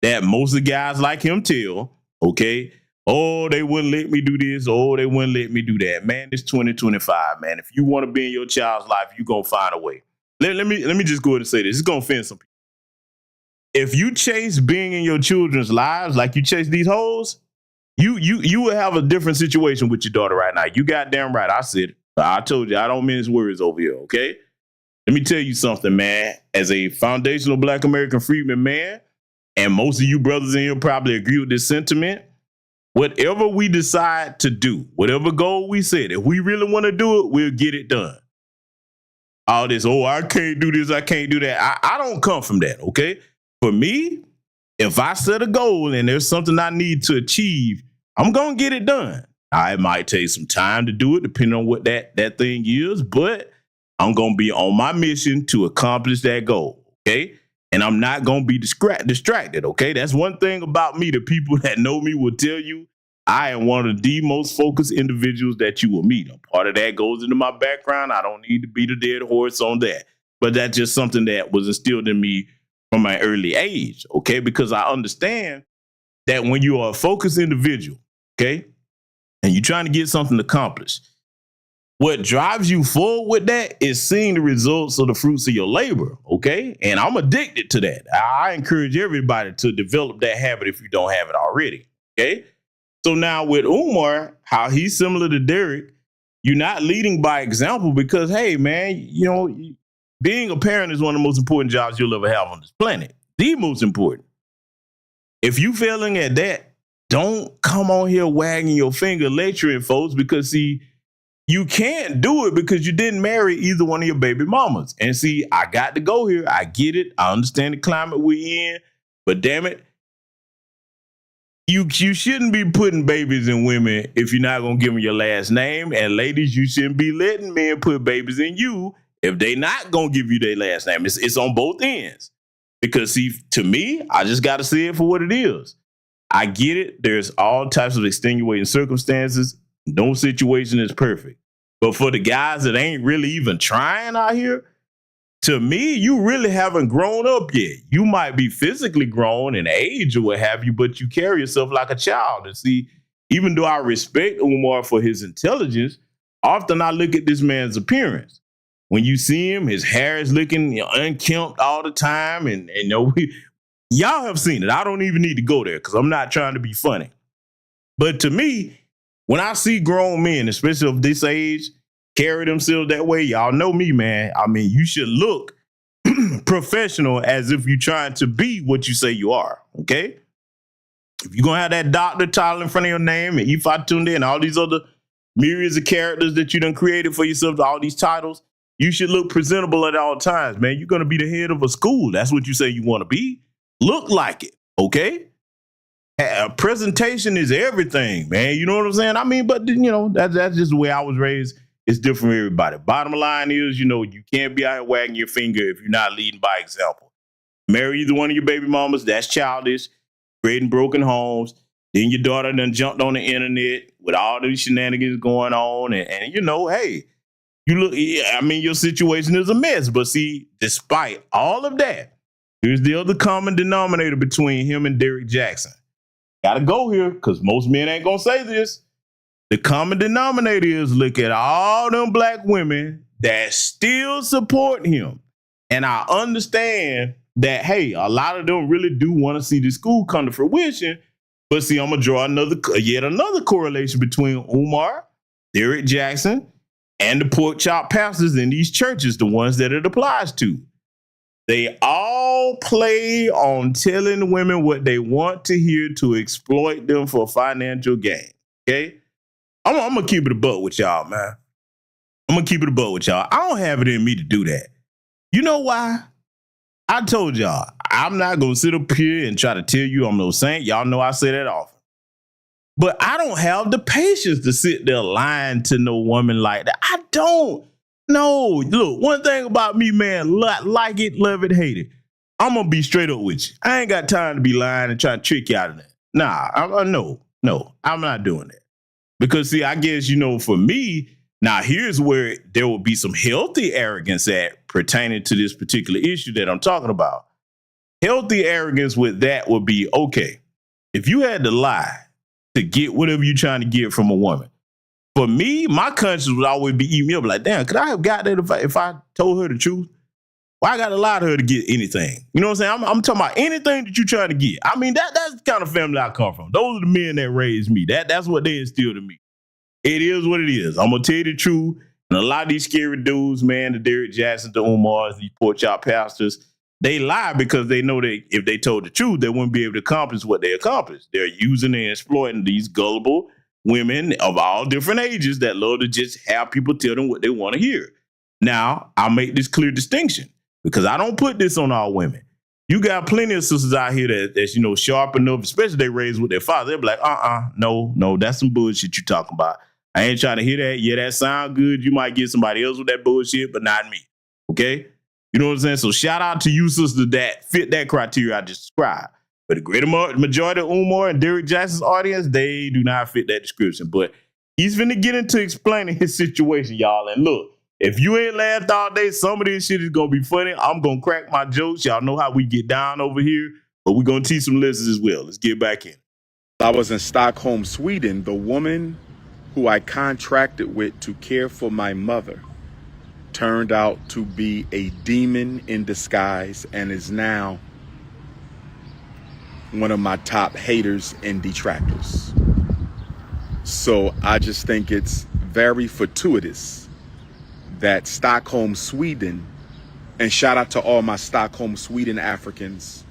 that most of the guys like him tell, okay, oh, they wouldn't let me do this. Oh, they wouldn't let me do that. Man, it's 2025, man. If you want to be in your child's life, you're going to find a way. Let me just go ahead and say this. It's going to offend some people. If you chase being in your children's lives like you chase these hoes, you will have a different situation with your daughter right now. You goddamn right. I said it. I told you, I don't mince words over here, okay? Let me tell you something, man. As a foundational Black American freedman man, and most of you brothers in here probably agree with this sentiment, whatever we decide to do, whatever goal we set, if we really want to do it, we'll get it done. All this, oh, I can't do this, I can't do that. I don't come from that, okay? For me, if I set a goal and there's something I need to achieve, I'm going to get it done. It might take some time to do it, depending on what that thing is, but I'm going to be on my mission to accomplish that goal, okay? And I'm not going to be distracted, okay? That's one thing about me. The people that know me will tell you I am one of the most focused individuals that you will meet. And part of that goes into my background. I don't need to beat a dead horse on that. But that's just something that was instilled in me from my early age, okay? Because I understand that when you are a focused individual, okay, and you're trying to get something accomplished, what drives you forward with that is seeing the results of the fruits of your labor, okay? And I'm addicted to that. I encourage everybody to develop that habit if you don't have it already, okay? So now with Umar, how he's similar to Derrick, you're not leading by example because, hey, man, being a parent is one of the most important jobs you'll ever have on this planet. The most important. If you failing at that, don't come on here wagging your finger lecturing folks because, see, you can't do it because you didn't marry either one of your baby mamas. And see, I got to go here. I get it. I understand the climate we're in. But damn it, you shouldn't be putting babies in women if you're not going to give them your last name. And ladies, you shouldn't be letting men put babies in you if they not going to give you their last name. It's on both ends. Because, see, to me, I just got to see it for what it is. I get it. There's all types of extenuating circumstances. No situation is perfect. But for the guys that ain't really even trying out here, to me, you really haven't grown up yet. You might be physically grown in age or what have you, but you carry yourself like a child. And see, even though I respect Umar for his intelligence, often I look at this man's appearance. When you see him, his hair is looking unkempt all the time. And y'all have seen it. I don't even need to go there because I'm not trying to be funny. But to me, when I see grown men, especially of this age, carry themselves that way, y'all know me, man. I mean, you should look professional as if you're trying to be what you say you are, okay? If you're going to have that doctor title in front of your name and Ifatunde and all these other myriads of characters that you done created for yourself, all these titles, you should look presentable at all times, man. You're going to be the head of a school. That's what you say you want to be. Look like it, okay? presentation is everything, man. You know what I'm saying? I mean, but you know, that's just the way I was raised. It's different for everybody. Bottom line is, you know, you can't be out here wagging your finger if you're not leading by example. Marry either one of your baby mamas, that's childish, creating broken homes. Then your daughter done jumped on the internet with all these shenanigans going on. And you know, hey, you look, I mean, your situation is a mess. But see, despite all of that, here's the other common denominator between him and Derrick Jackson. Gotta go here, because most men ain't gonna say this. The common denominator is look at all them black women that still support him. And I understand that, hey, a lot of them really do want to see the school come to fruition. But see, I'm going to draw yet another correlation between Umar, Derrick Jackson, and the pork chop pastors in these churches, the ones that it applies to. They all play on telling women what they want to hear to exploit them for financial gain. Okay? I'm going to keep it a buck with y'all, man. I'm going to keep it a buck with y'all. I don't have it in me to do that. You know why? I told y'all, I'm not going to sit up here and try to tell you I'm no saint. Y'all know I say that often. But I don't have the patience to sit there lying to no woman like that. I don't. No. Look, one thing about me, man, like it, love it, hate it. I'm going to be straight up with you. I ain't got time to be lying and trying to trick you out of that. Nah, no, I'm not doing that. Because, see, I guess, you know, for me, now here's where there will be some healthy arrogance at pertaining to this particular issue that I'm talking about. Healthy arrogance with that would be, okay, if you had to lie to get whatever you're trying to get from a woman, for me, my conscience would always be eating me up like, damn, could I have got that if I told her the truth? Why I got to lie to her to get anything? You know what I'm saying? I'm talking about anything that you're trying to get. I mean, that's the kind of family I come from. Those are the men that raised me. That's what they instilled in me. It is what it is. I'm going to tell you the truth. And a lot of these scary dudes, man, the Derrick Jackson, the Umars, these pork chop pastors, they lie because they know that if they told the truth, they wouldn't be able to accomplish what they accomplished. They're using and exploiting these gullible women of all different ages that love to just have people tell them what they want to hear. Now, I'll make this clear distinction because I don't put this on all women. You got plenty of sisters out here that's, you know, sharp enough, especially they raised with their father. They'll be like, no, that's some bullshit you're talking about. I ain't trying to hear that. Yeah, that sound good. You might get somebody else with that bullshit, but not me. Okay? You know what I'm saying? So shout out to you sisters that fit that criteria I just described. But the greater majority of Umar and Derrick Jackson's audience, they do not fit that description. But he's finna get into explaining his situation, y'all. And look, if you ain't laughed all day, some of this shit is gonna be funny. I'm gonna crack my jokes. Y'all know how we get down over here, but we're gonna teach some lessons as well. Let's get back in. I was in Stockholm, Sweden. The woman who I contracted with to care for my mother turned out to be a demon in disguise and is now one of my top haters and detractors. So I just think it's very fortuitous that Stockholm, Sweden, and shout out to all my Stockholm, Sweden Africans.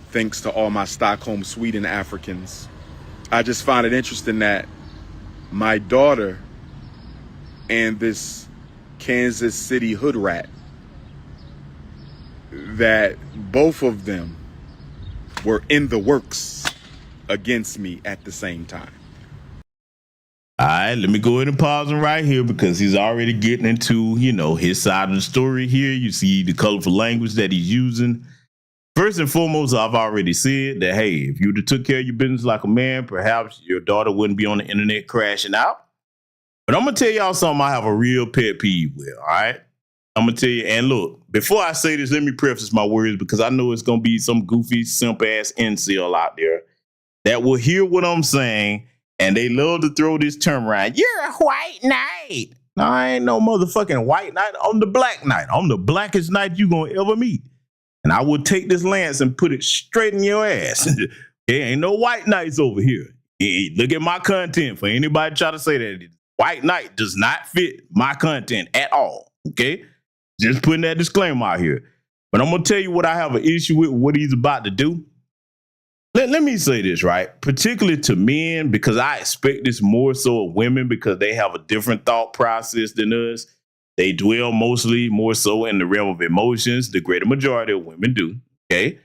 Thanks to all my Stockholm, Sweden Africans. I just find it interesting that my daughter and this Kansas City hood rat, that both of them were in the works against me at the same time. All right, let me go ahead and pause him right here because he's already getting into, you know, his side of the story here. You see the colorful language that he's using. First and foremost, I've already said that, hey, if you'd have took care of your business like a man, perhaps your daughter wouldn't be on the internet crashing out. But I'm going to tell y'all something I have a real pet peeve with, all right? I'm going to tell you, and look, before I say this, let me preface my words because I know it's going to be some goofy, simp-ass incel out there that will hear what I'm saying, and they love to throw this term around. You're a white knight. No, I ain't no motherfucking white knight. I'm the black knight. I'm the blackest knight you going to ever meet. And I will take this lance and put it straight in your ass. There ain't no white knights over here. Hey, look at my content for anybody try to say that. White knight does not fit my content at all. Okay? Just putting that disclaimer out here. But I'm going to tell you what I have an issue with what he's about to do. Let me say this, right? Particularly to men, because I expect this more so of women because they have a different thought process than us. They dwell mostly more so in the realm of emotions. The greater majority of women do, okay?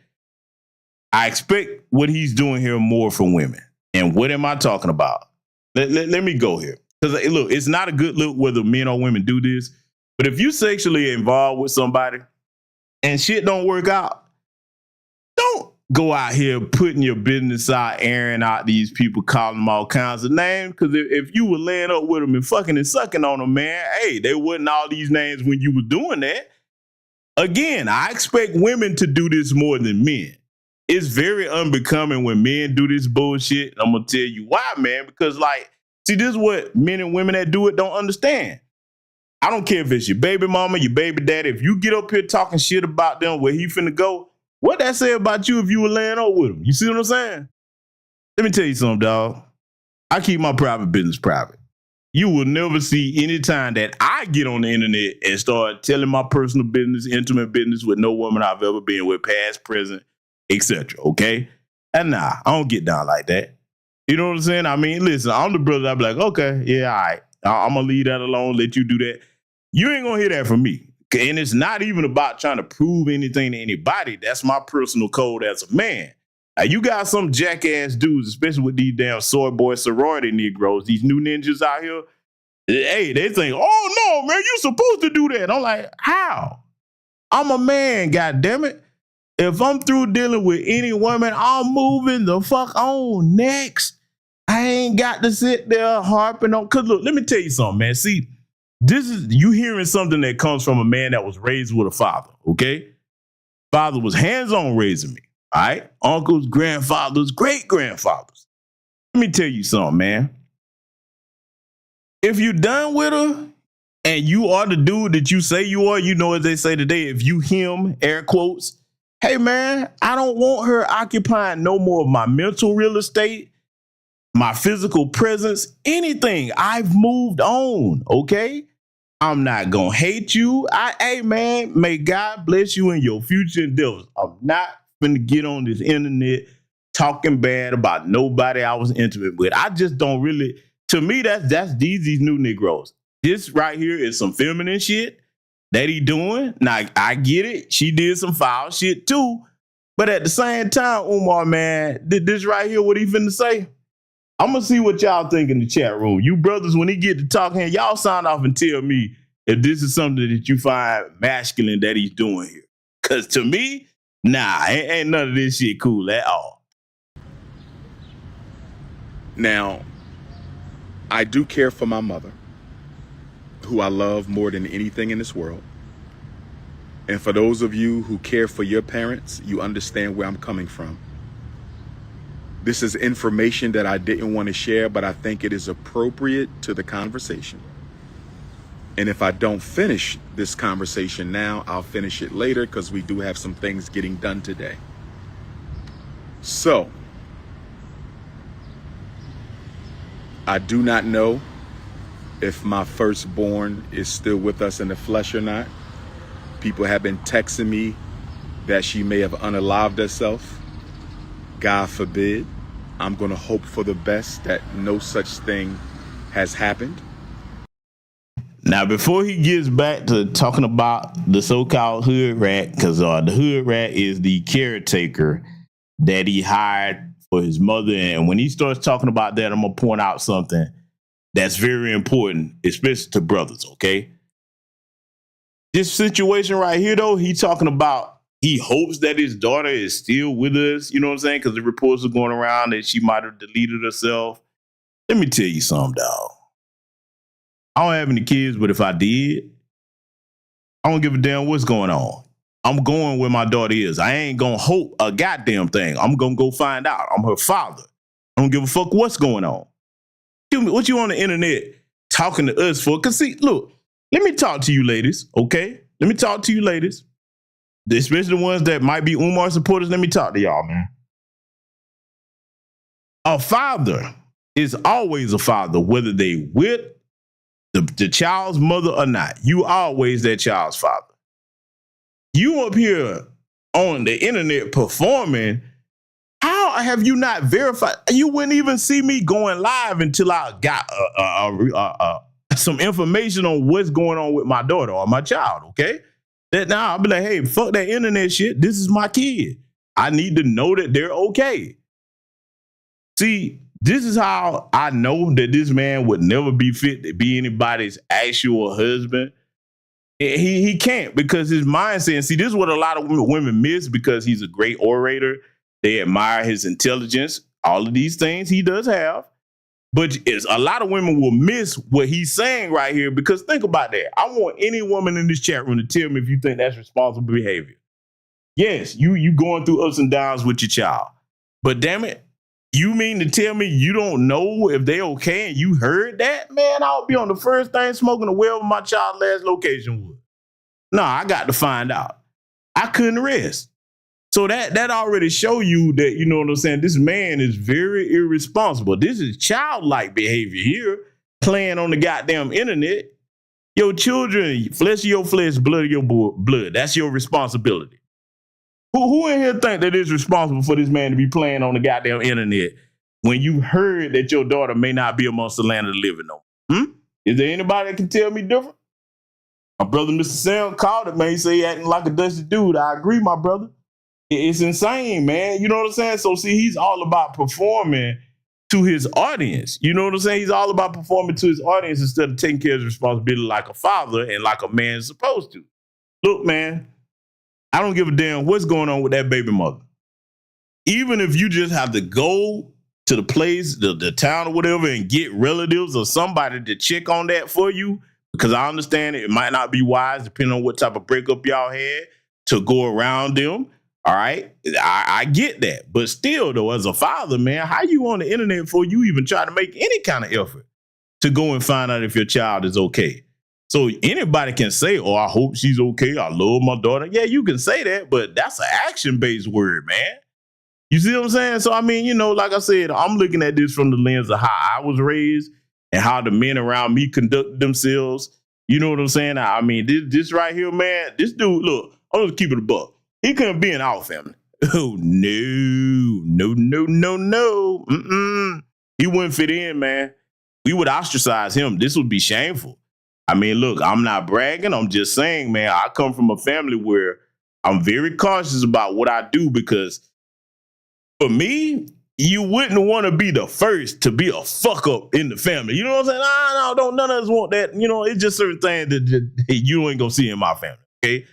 I expect what he's doing here more for women. And what am I talking about? Let me go here. Because look, it's not a good look whether men or women do this. But if you sexually involved with somebody and shit don't work out, don't go out here putting your business out, airing out these people, calling them all kinds of names. Because if you were laying up with them and fucking and sucking on them, man, hey, they wasn't all these names when you were doing that. Again, I expect women to do this more than men. It's very unbecoming when men do this bullshit. I'm going to tell you why, man. Because, like, see, this is what men and women that do it don't understand. I don't care if it's your baby mama, your baby daddy. If you get up here talking shit about them, where he finna go, what that say about you if you were laying up with him? You see what I'm saying? Let me tell you something, dog. I keep my private business private. You will never see any time that I get on the internet and start telling my personal business, intimate business with no woman I've ever been with, past, present, etc. Okay? And nah, I don't get down like that. You know what I'm saying? I mean, listen, I'm the brother. I'm like, okay, yeah, all right. I'm going to leave that alone, let you do that. You ain't going to hear that from me. And it's not even about trying to prove anything to anybody. That's my personal code as a man. Now, you got some jackass dudes, especially with these damn soy boy sorority Negroes, these new ninjas out here. Hey, they think, oh, no, man, you're supposed to do that. I'm like, how? I'm a man, goddammit. If I'm through dealing with any woman, I'm moving the fuck on next. I ain't got to sit there harping on. Because look, let me tell you something, man. See, this is you hearing something that comes from a man that was raised with a father, okay? Father was hands-on raising me, all right? Uncles, grandfathers, great-grandfathers. Let me tell you something, man. If you done with her and you are the dude that you say you are, you know as they say today, if you him, air quotes, hey, man, I don't want her occupying no more of my mental real estate, my physical presence, anything. I've moved on, okay? I'm not going to hate you. Hey, man, may God bless you in your future endeavors. I'm not going to get on this internet talking bad about nobody I was intimate with. I just don't really, to me, that's these new Negroes. This right here is some feminine shit that he doing. Now, I get it. She did some foul shit too. But at the same time, Umar, man, this right here, what he finna say? I'm going to see what y'all think in the chat room. You brothers, when he get to talking, y'all sign off and tell me if this is something that you find masculine that he's doing here. Because to me, nah, ain't none of this shit cool at all. Now, I do care for my mother, who I love more than anything in this world. And for those of you who care for your parents, you understand where I'm coming from. This is information that I didn't want to share, but I think it is appropriate to the conversation. And if I don't finish this conversation now, I'll finish it later because we do have some things getting done today. So, I do not know if my firstborn is still with us in the flesh or not. People have been texting me that she may have unalived herself. God forbid. I'm going to hope for the best that no such thing has happened. Now, before he gets back to talking about the so-called hood rat, because the hood rat is the caretaker that he hired for his mother. And when he starts talking about that, I'm going to point out something that's very important, especially to brothers, okay? This situation right here, though, he talking about he hopes that his daughter is still with us, you know what I'm saying? Because the reports are going around that she might have deleted herself. Let me tell you something, dog. I don't have any kids, but if I did, I don't give a damn what's going on. I'm going where my daughter is. I ain't going to hope a goddamn thing. I'm going to go find out. I'm her father. I don't give a fuck what's going on. What you on the internet talking to us for? Because see, look, let me talk to you ladies, okay? Let me talk to you ladies. Especially the ones that might be Umar supporters. Let me talk to y'all, man. A father is always a father, whether they with the child's mother or not. You always that child's father. You up here on the internet performing. How have you not verified? You wouldn't even see me going live until I got some information on what's going on with my daughter or my child, okay? That now I'll be like, hey, fuck that internet shit. This is my kid. I need to know that they're okay. See, this is how I know that this man would never be fit to be anybody's actual husband. He can't, because his mindset, and see, this is what a lot of women miss, because he's a great orator. They admire his intelligence, all of these things he does have. But a lot of women will miss what he's saying right here, because think about that. I want any woman in this chat room to tell me if you think that's responsible behavior. Yes, you going through ups and downs with your child. But damn it, you mean to tell me you don't know if they okay and you heard that? Man, I'll be on the first thing smoking a wherever my child's last location was. No, I got to find out. I couldn't rest. So that already show you that, you know what I'm saying, this man is very irresponsible. This is childlike behavior here, playing on the goddamn internet. Your children, flesh of your flesh, blood of your blood. That's your responsibility. Who in here think that it's responsible for this man to be playing on the goddamn internet when you heard that your daughter may not be amongst the land of the living no more? Is there anybody that can tell me different? My brother, Mr. Sam, called it, man. He say he acting like a dusty dude. I agree, my brother. It's insane, man. You know what I'm saying? So, see, he's all about performing to his audience. You know what I'm saying? He's all about performing to his audience instead of taking care of his responsibility like a father and like a man is supposed to. Look, man, I don't give a damn what's going on with that baby mother. Even if you just have to go to the place, the town or whatever, and get relatives or somebody to check on that for you, because I understand it might not be wise, depending on what type of breakup y'all had, to go around them. All right, I get that. But still, though, as a father, man, how you on the internet before you even try to make any kind of effort to go and find out if your child is okay? So anybody can say, oh, I hope she's okay. I love my daughter. Yeah, you can say that, but that's an action-based word, man. You see what I'm saying? So, I mean, you know, like I said, I'm looking at this from the lens of how I was raised and how the men around me conduct themselves. You know what I'm saying? I mean, this right here, man, this dude, look, I'm going to keep it a buck. He couldn't be in our family. Oh, no. He wouldn't fit in, man. We would ostracize him. This would be shameful. I mean, look, I'm not bragging. I'm just saying, man, I come from a family where I'm very cautious about what I do, because for me, you wouldn't want to be the first to be a fuck up in the family. You know what I'm saying? No, don't none of us want that. You know, it's just certain things that you ain't going to see in my family, okay?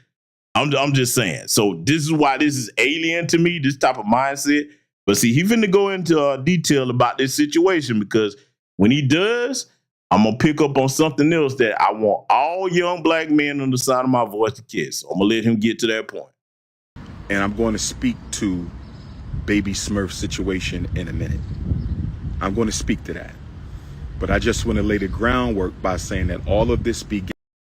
I'm just saying. So this is why this is alien to me, this type of mindset. But see, he finna go into detail about this situation, because when he does, I'm going to pick up on something else that I want all young black men on the side of my voice to kiss. So I'm going to let him get to that point. And I'm going to speak to Baby Smurf situation in a minute. I'm going to speak to that. But I just want to lay the groundwork by saying that all of this began.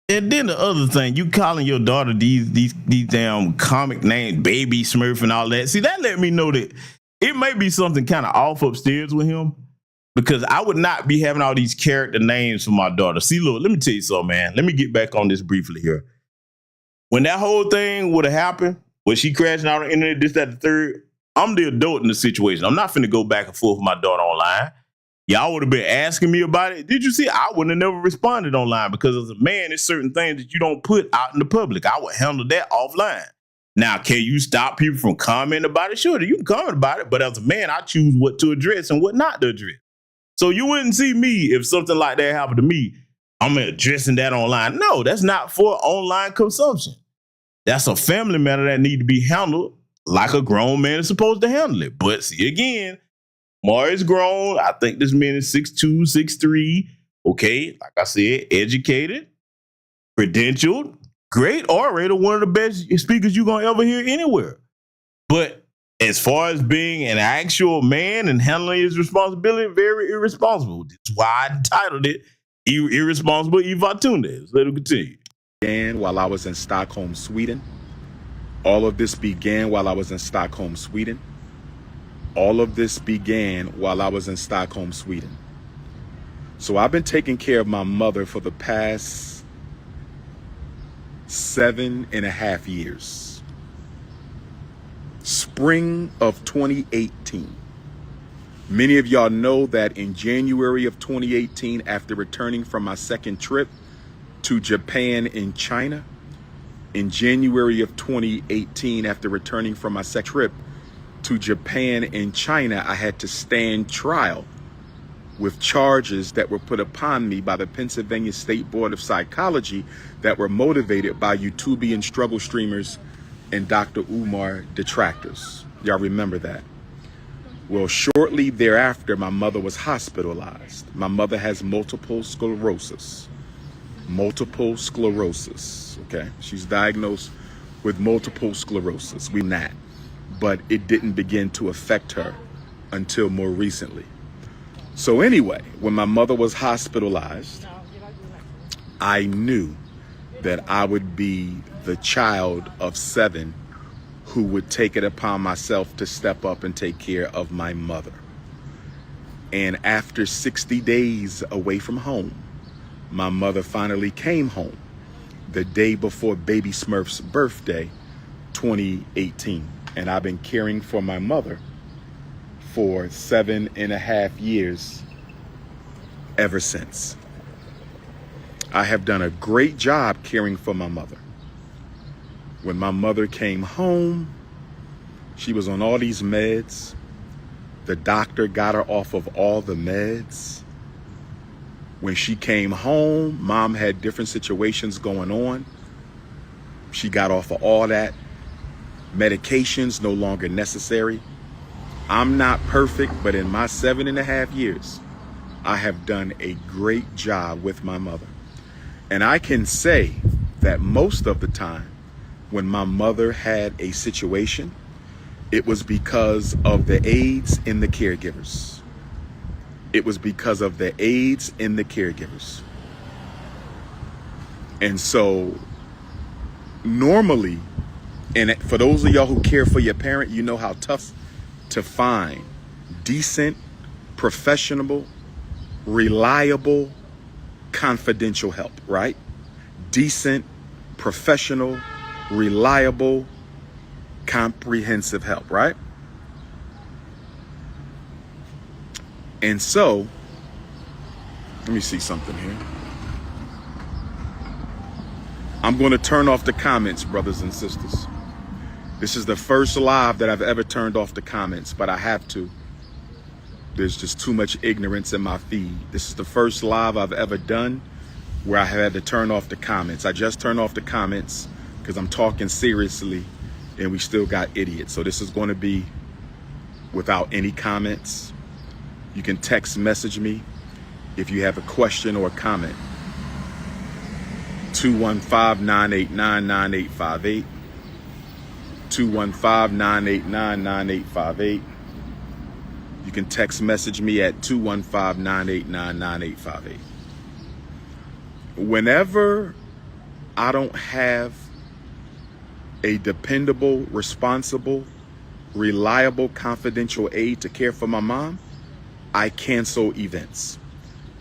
And then the other thing, you calling your daughter these damn comic names, Baby Smurf and all that. See, that let me know that it may be something kind of off upstairs with him, because I would not be having all these character names for my daughter. See, look, let me tell you something, man. Let me get back on this briefly here. When that whole thing would have happened, when she crashing out on the internet, this, that, the third, I'm the adult in the situation. I'm not finna go back and forth with my daughter online. Y'all would have been asking me about it. Did you see? I wouldn't have never responded online, because as a man, there's certain things that you don't put out in the public. I would handle that offline. Now, can you stop people from commenting about it? Sure, you can comment about it, but as a man, I choose what to address and what not to address. So you wouldn't see me, if something like that happened to me, I'm addressing that online. No, that's not for online consumption. That's a family matter that need to be handled like a grown man is supposed to handle it. But see, again, Mar is grown. I think this man is 6'2", 6'3". Okay, like I said, educated, credentialed, great orator, one of the best speakers you're going to ever hear anywhere. But as far as being an actual man and handling his responsibility, very irresponsible. That's why I entitled it Irresponsible Ifatunde. Let him continue. Began while I was in Stockholm, Sweden. All of this began while I was in Stockholm, Sweden. All of this began while I was in Stockholm, Sweden. So I've been taking care of my mother for the past 7.5 years. Spring of 2018. Many of y'all know that in January of 2018, after returning from my second trip to Japan and China, in January of 2018, after returning from my second trip to Japan and China, I had to stand trial with charges that were put upon me by the Pennsylvania State Board of Psychology that were motivated by YouTubian struggle streamers and Dr. Umar detractors. Y'all remember that? Well, shortly thereafter, my mother was hospitalized. My mother has multiple sclerosis. Multiple sclerosis, okay? She's diagnosed with multiple sclerosis. We know that. But it didn't begin to affect her until more recently. So anyway, when my mother was hospitalized, I knew that I would be the child of 7 who would take it upon myself to step up and take care of my mother. And after 60 days away from home, my mother finally came home the day before Baby Smurf's birthday, 2018. And I've been caring for my mother for 7.5 years ever since. I have done a great job caring for my mother. When my mother came home, she was on all these meds. The doctor got her off of all the meds. When she came home, mom had different situations going on. She got off of all that. Medications no longer necessary. I'm not perfect, but in my 7.5 years, I have done a great job with my mother. And I can say that most of the time, when my mother had a situation, it was because of the aides in the caregivers. It was because of the aides in the caregivers. And so normally, and for those of y'all who care for your parent, you know how tough to find decent, professional, reliable, confidential help, right? Decent, professional, reliable, comprehensive help, right? And so, let me see something here. I'm going to turn off the comments, brothers and sisters. This is the first live that I've ever turned off the comments, but I have to. There's just too much ignorance in my feed. This is the first live I've ever done where I had to turn off the comments. I just turned off the comments because I'm talking seriously and we still got idiots. So this is going to be without any comments. You can text message me if you have a question or a comment. 215-989-9858. 215-989-9858. You can text message me at 215-989-9858. Whenever I don't have a dependable, responsible, reliable, confidential aide to care for my mom, I cancel events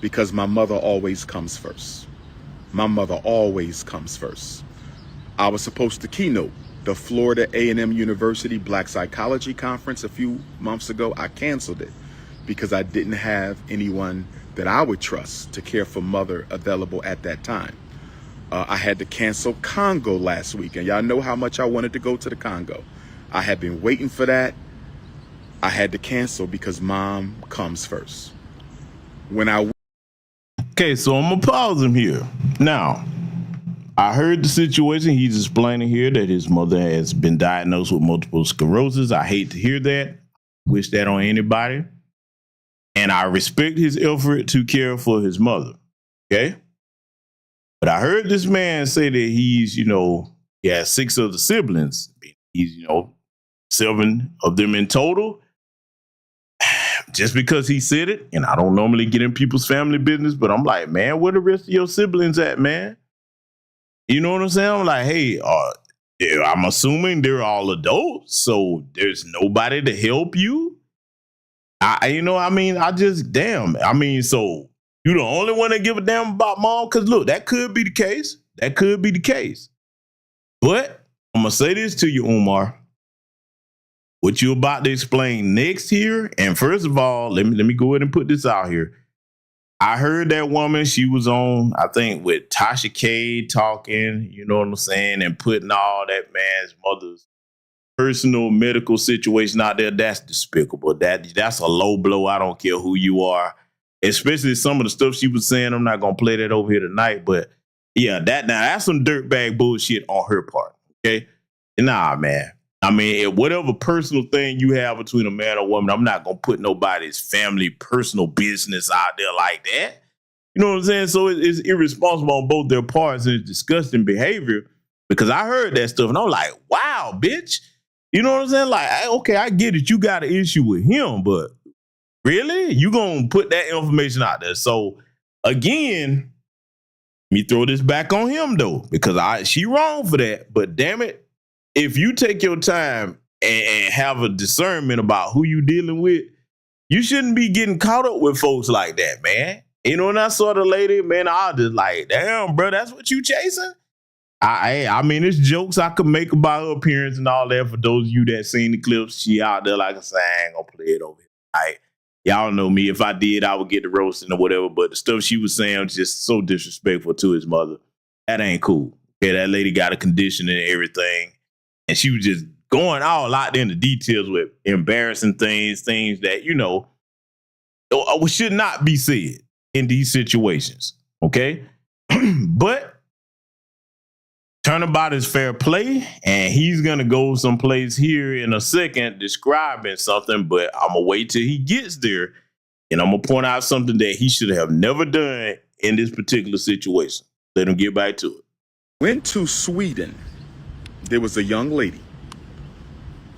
because my mother always comes first. My mother always comes first. I was supposed to keynote the Florida A&M University Black Psychology Conference a few months ago. I canceled it because I didn't have anyone that I would trust to care for mother available at that time. I had to cancel Congo last week, and y'all know how much I wanted to go to the Congo. I had been waiting for that. I had to cancel because mom comes first. Okay, so I'm gonna pause him here. Now, I heard the situation. He's explaining here that his mother has been diagnosed with multiple sclerosis. I hate to hear that. Wish that on anybody. And I respect his effort to care for his mother. Okay? But I heard this man say that he's, he has 6 other siblings. He's, 7 of them in total. Just because he said it, and I don't normally get in people's family business, but I'm like, man, where the rest of your siblings at, man? You know what I'm saying? I'm like, hey, I'm assuming they're all adults, so there's nobody to help you. So you the only one that give a damn about mom? Because look, that could be the case. But I'm gonna say this to you, Umar. What you about to explain next here, and first of all, let me go ahead and put this out here. I heard that woman, she was on, I think, with Tasha K talking, you know what I'm saying, and putting all that man's mother's personal medical situation out there, that's despicable. That's a low blow. I don't care who you are, especially some of the stuff she was saying. I'm not gonna play that over here tonight, but yeah, that's some dirtbag bullshit on her part. Okay, nah, man. I mean, whatever personal thing you have between a man or woman, I'm not gonna put nobody's family personal business out there like that. You know what I'm saying? So it's irresponsible on both their parts, and it's disgusting behavior. Because I heard that stuff and I'm like, wow, bitch. You know what I'm saying? Like, okay, I get it. You got an issue with him, but really? You gonna put that information out there? So again, let me throw this back on him though, because she wrong for that. But damn it, if you take your time and have a discernment about who you dealing with, you shouldn't be getting caught up with folks like that, man. You know, when I saw the lady, man, I was just like, damn, bro, that's what you chasing? I mean, it's jokes I could make about her appearance and all that. For those of you that seen the clips, she out there, like I said, I ain't gonna play it over here. Right? Y'all know me. If I did, I would get the roasting or whatever. But the stuff she was saying was just so disrespectful to his mother. That ain't cool. Okay, that lady got a condition and everything. And she was just going all out in the details with embarrassing things that, you know, should not be said in these situations. Okay? But turnabout is fair play, and he's going to go someplace here in a second describing something, but I'm going to wait till he gets there, and I'm going to point out something that he should have never done in this particular situation. Let him get back to it. Went to Sweden. There was a young lady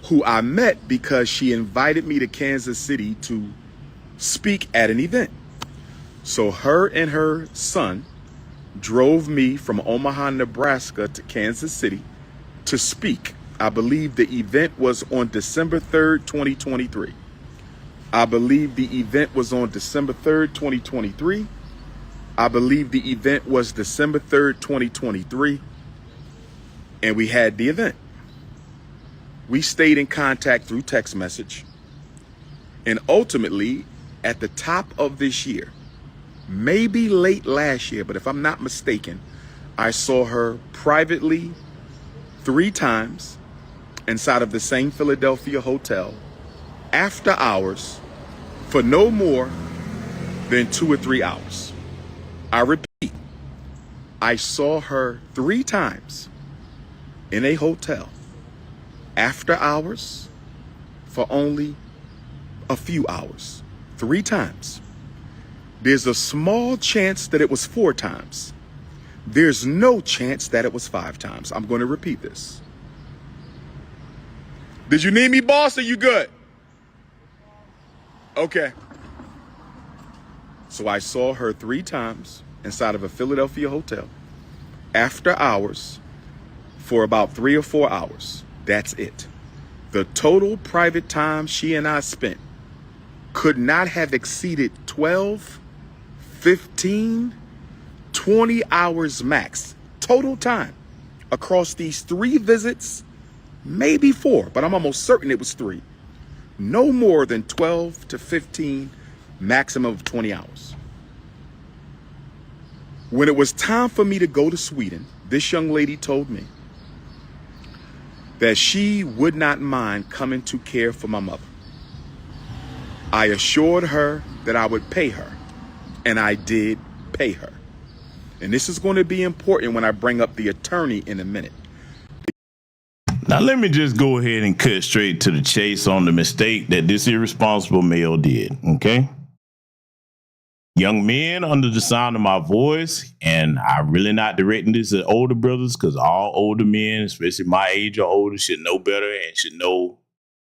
who I met because she invited me to Kansas City to speak at an event. So her and her son drove me from Omaha, Nebraska to Kansas City to speak. I believe the event was on December 3rd, 2023. I believe the event was on December 3rd, 2023. I believe the event was December 3rd, 2023. And we had the event. We stayed in contact through text message. And ultimately, at the top of this year, maybe late last year, but if I'm not mistaken, I saw her privately 3 times inside of the same Philadelphia hotel after hours for no more than 2 or 3 hours. I repeat, I saw her 3 times in a hotel after hours for only a few hours. 3 times. There's a small chance that it was 4 times. There's no chance that it was 5 times. I'm going to repeat this. Did you need me, boss? Are you good? Okay. So I saw her 3 times inside of a Philadelphia hotel after hours for about 3 or 4 hours. That's it. The total private time she and I spent could not have exceeded 12, 15, 20 hours max total time across these 3 visits, maybe 4, but I'm almost certain it was 3. No more than 12 to 15, maximum of 20 hours. When it was time for me to go to Sweden, this young lady told me that she would not mind coming to care for my mother. I assured her that I would pay her, and I did pay her. And this is going to be important when I bring up the attorney in a minute. Now, let me just go ahead and cut straight to the chase on the mistake that this irresponsible male did, okay? Young men under the sound of my voice, and I'm really not directing this at older brothers because all older men, especially my age or older, should know better and should know,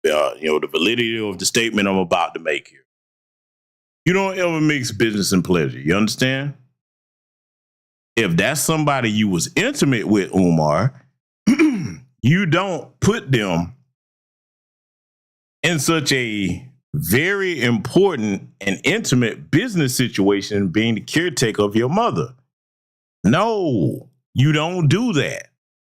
the validity of the statement I'm about to make here. You don't ever mix business and pleasure. You understand? If that's somebody you was intimate with, Umar, you don't put them in such a very important and intimate business situation being the caretaker of your mother. No, you don't do that.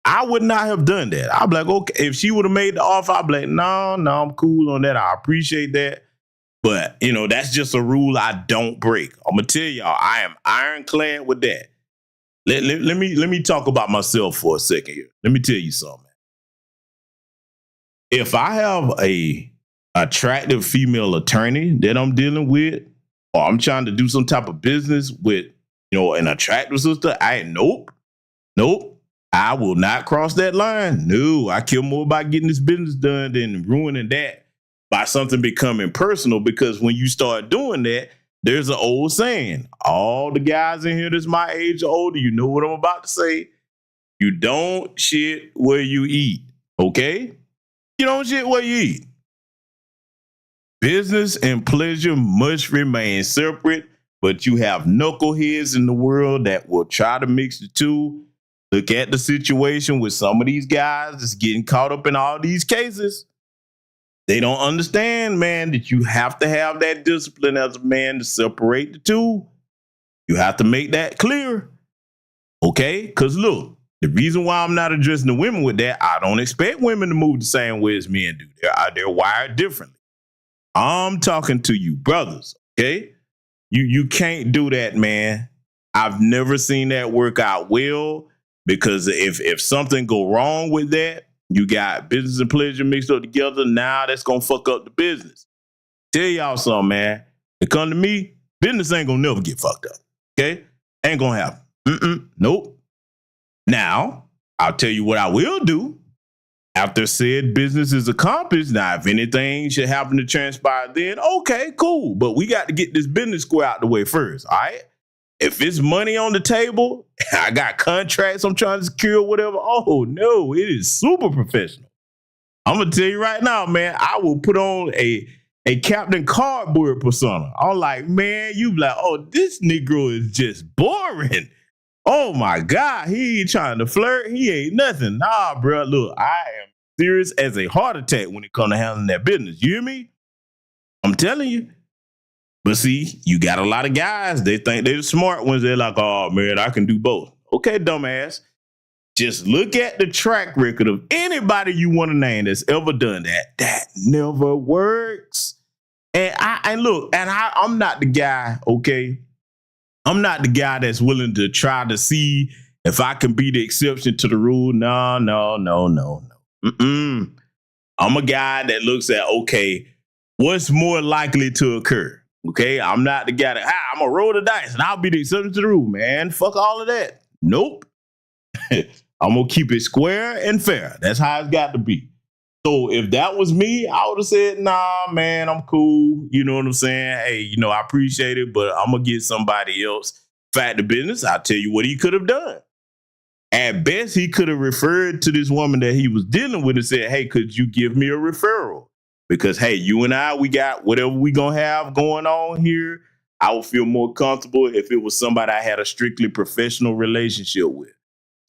I would not have done that. I'd be like, okay, if she would have made the offer, I'd be like, no, I'm cool on that. I appreciate that. But, that's just a rule I don't break. I'm going to tell y'all, I am ironclad with that. Let me talk about myself for a second here. Let me tell you something. if I have a attractive female attorney that I'm dealing with, or I'm trying to do some type of business with, an attractive sister, nope. I will not cross that line. No, I care more about getting this business done than ruining that by something becoming personal, because when you start doing that, there's an old saying. All the guys in here that's my age or older, you know what I'm about to say. You don't shit where you eat, okay? You don't shit where you eat. Business and pleasure must remain separate, but you have knuckleheads in the world that will try to mix the two. Look at the situation with some of these guys that's getting caught up in all these cases. They don't understand, man, that you have to have that discipline as a man to separate the two. You have to make that clear, okay? Because look, the reason why I'm not addressing the women with that, I don't expect women to move the same way as men do. They're wired differently. I'm talking to you brothers, okay? You can't do that, man. I've never seen that work out well, because if something go wrong with that, you got business and pleasure mixed up together. Now that's going to fuck up the business. Tell y'all something, man. It come to me, business ain't going to never get fucked up, okay? Ain't going to happen. Nope. Now, I'll tell you what I will do. After said business is accomplished, now if anything should happen to transpire then, okay, cool. But we got to get this business square out the way first, all right? If it's money on the table, I got contracts I'm trying to secure, whatever. Oh, no, it is super professional. I'm going to tell you right now, man, I will put on a Captain Cardboard persona. I'm like, man, you be like, oh, this Negro is just boring. Oh, my God, he ain't trying to flirt. He ain't nothing. Nah, bro, look, I am serious as a heart attack when it comes to handling that business. You hear me? I'm telling you. But see, you got a lot of guys, they think they're the smart ones. They're like, oh, man, I can do both. Okay, dumbass. Just look at the track record of anybody you want to name that's ever done that. That never works. And I'm not the guy, okay? I'm not the guy that's willing to try to see if I can be the exception to the rule. No. I'm a guy that looks at, okay, what's more likely to occur? Okay, I'm not the guy that, I'm going to roll the dice and I'll be the exception to the rule, man. Fuck all of that. Nope. I'm going to keep it square and fair. That's how it's got to be. So if that was me, I would have said, nah, man, I'm cool. You know what I'm saying? Hey, I appreciate it, but I'm going to get somebody else. Fact of business, I'll tell you what he could have done. At best, he could have referred to this woman that he was dealing with and said, hey, could you give me a referral? Because, hey, you and I, we got whatever we going to have going on here. I would feel more comfortable if it was somebody I had a strictly professional relationship with.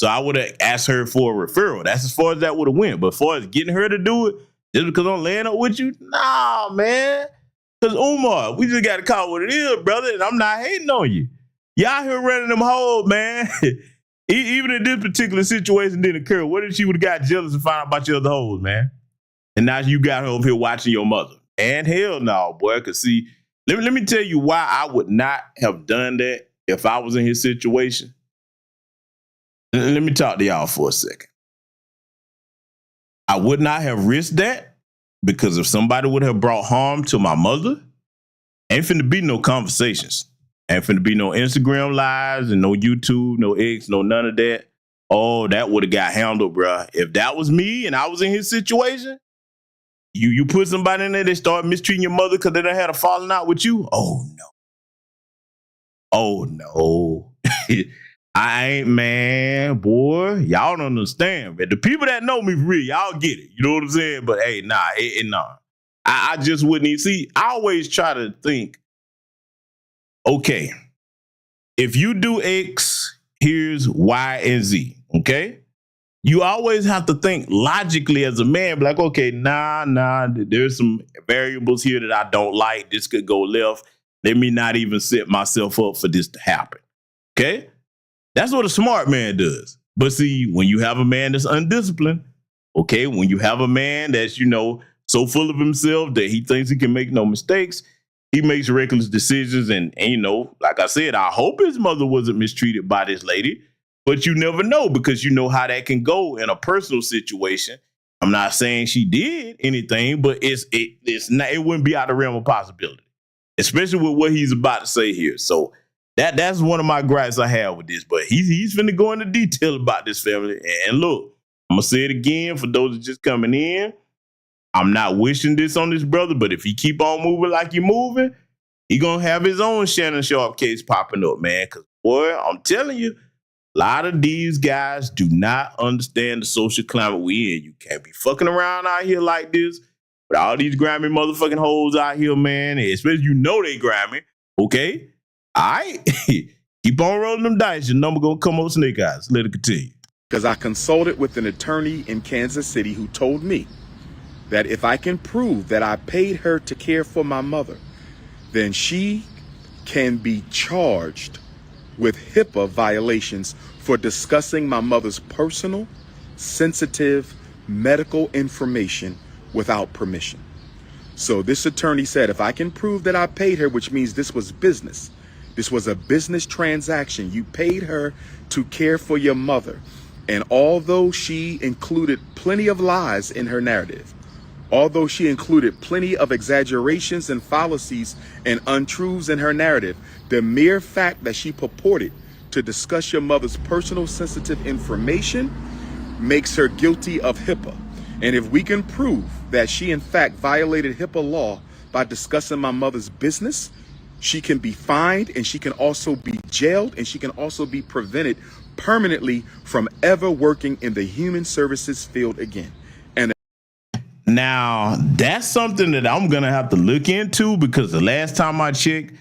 So I would have asked her for a referral. That's as far as that would have went. But as far as getting her to do it, just because I'm laying up with you, nah, man. Because Umar, we just got to call it what it is, brother, and I'm not hating on you. Y'all here running them hoes, man. Even if this particular situation didn't occur, what if she would have got jealous and found out about your other hoes, man? And now you got her over here watching your mother. And hell no, boy. Because see, let me tell you why I would not have done that if I was in his situation. Let me talk to y'all for a second. I would not have risked that, because if somebody would have brought harm to my mother, ain't finna be no conversations. Ain't finna be no Instagram lives and no YouTube, no X, no none of that. Oh, that would have got handled, bruh. If that was me and I was in his situation, you put somebody in there, they start mistreating your mother because they done had a falling out with you. Oh, no. Oh, no. I ain't, man, boy. Y'all don't understand. But the people that know me for real, y'all get it. You know what I'm saying? But hey, nah. I just wouldn't even see. I always try to think, okay, if you do X, here's Y and Z, okay? You always have to think logically as a man, like, okay, nah, there's some variables here that I don't like. This could go left. Let me not even set myself up for this to happen, okay? That's what a smart man does. But see, when you have a man that's undisciplined, okay, when you have a man that's, so full of himself that he thinks he can make no mistakes, he makes reckless decisions. And like I said, I hope his mother wasn't mistreated by this lady, but you never know, because you know how that can go in a personal situation. I'm not saying she did anything, but it's not, it wouldn't be out of the realm of possibility, especially with what he's about to say here. So that's one of my gripes I have with this. But he's finna go into detail about this family. And look, I'm gonna say it again for those that just coming in. I'm not wishing this on this brother, but if he keep on moving like he moving, he gonna have his own Shannon Sharp case popping up, man. Cause boy, I'm telling you, a lot of these guys do not understand the social climate we in. You can't be fucking around out here like this with all these grimy motherfucking hoes out here, man. And especially you know they grimy, okay? All right? Keep on rolling them dice. Your number gonna come on Snake Eyes. Let it continue. Because I consulted with an attorney in Kansas City who told me that if I can prove that I paid her to care for my mother, then she can be charged with HIPAA violations for discussing my mother's personal, sensitive medical information without permission. So this attorney said, if I can prove that I paid her, which means this was business, this was a business transaction, you paid her to care for your mother. And although she included plenty of lies in her narrative, although she included plenty of exaggerations and fallacies and untruths in her narrative, the mere fact that she purported to discuss your mother's personal sensitive information makes her guilty of HIPAA. And if we can prove that she in fact violated HIPAA law by discussing my mother's business, she can be fined and she can also be jailed and she can also be prevented permanently from ever working in the human services field again. Now, that's something that I'm going to have to look into because the last time I checked,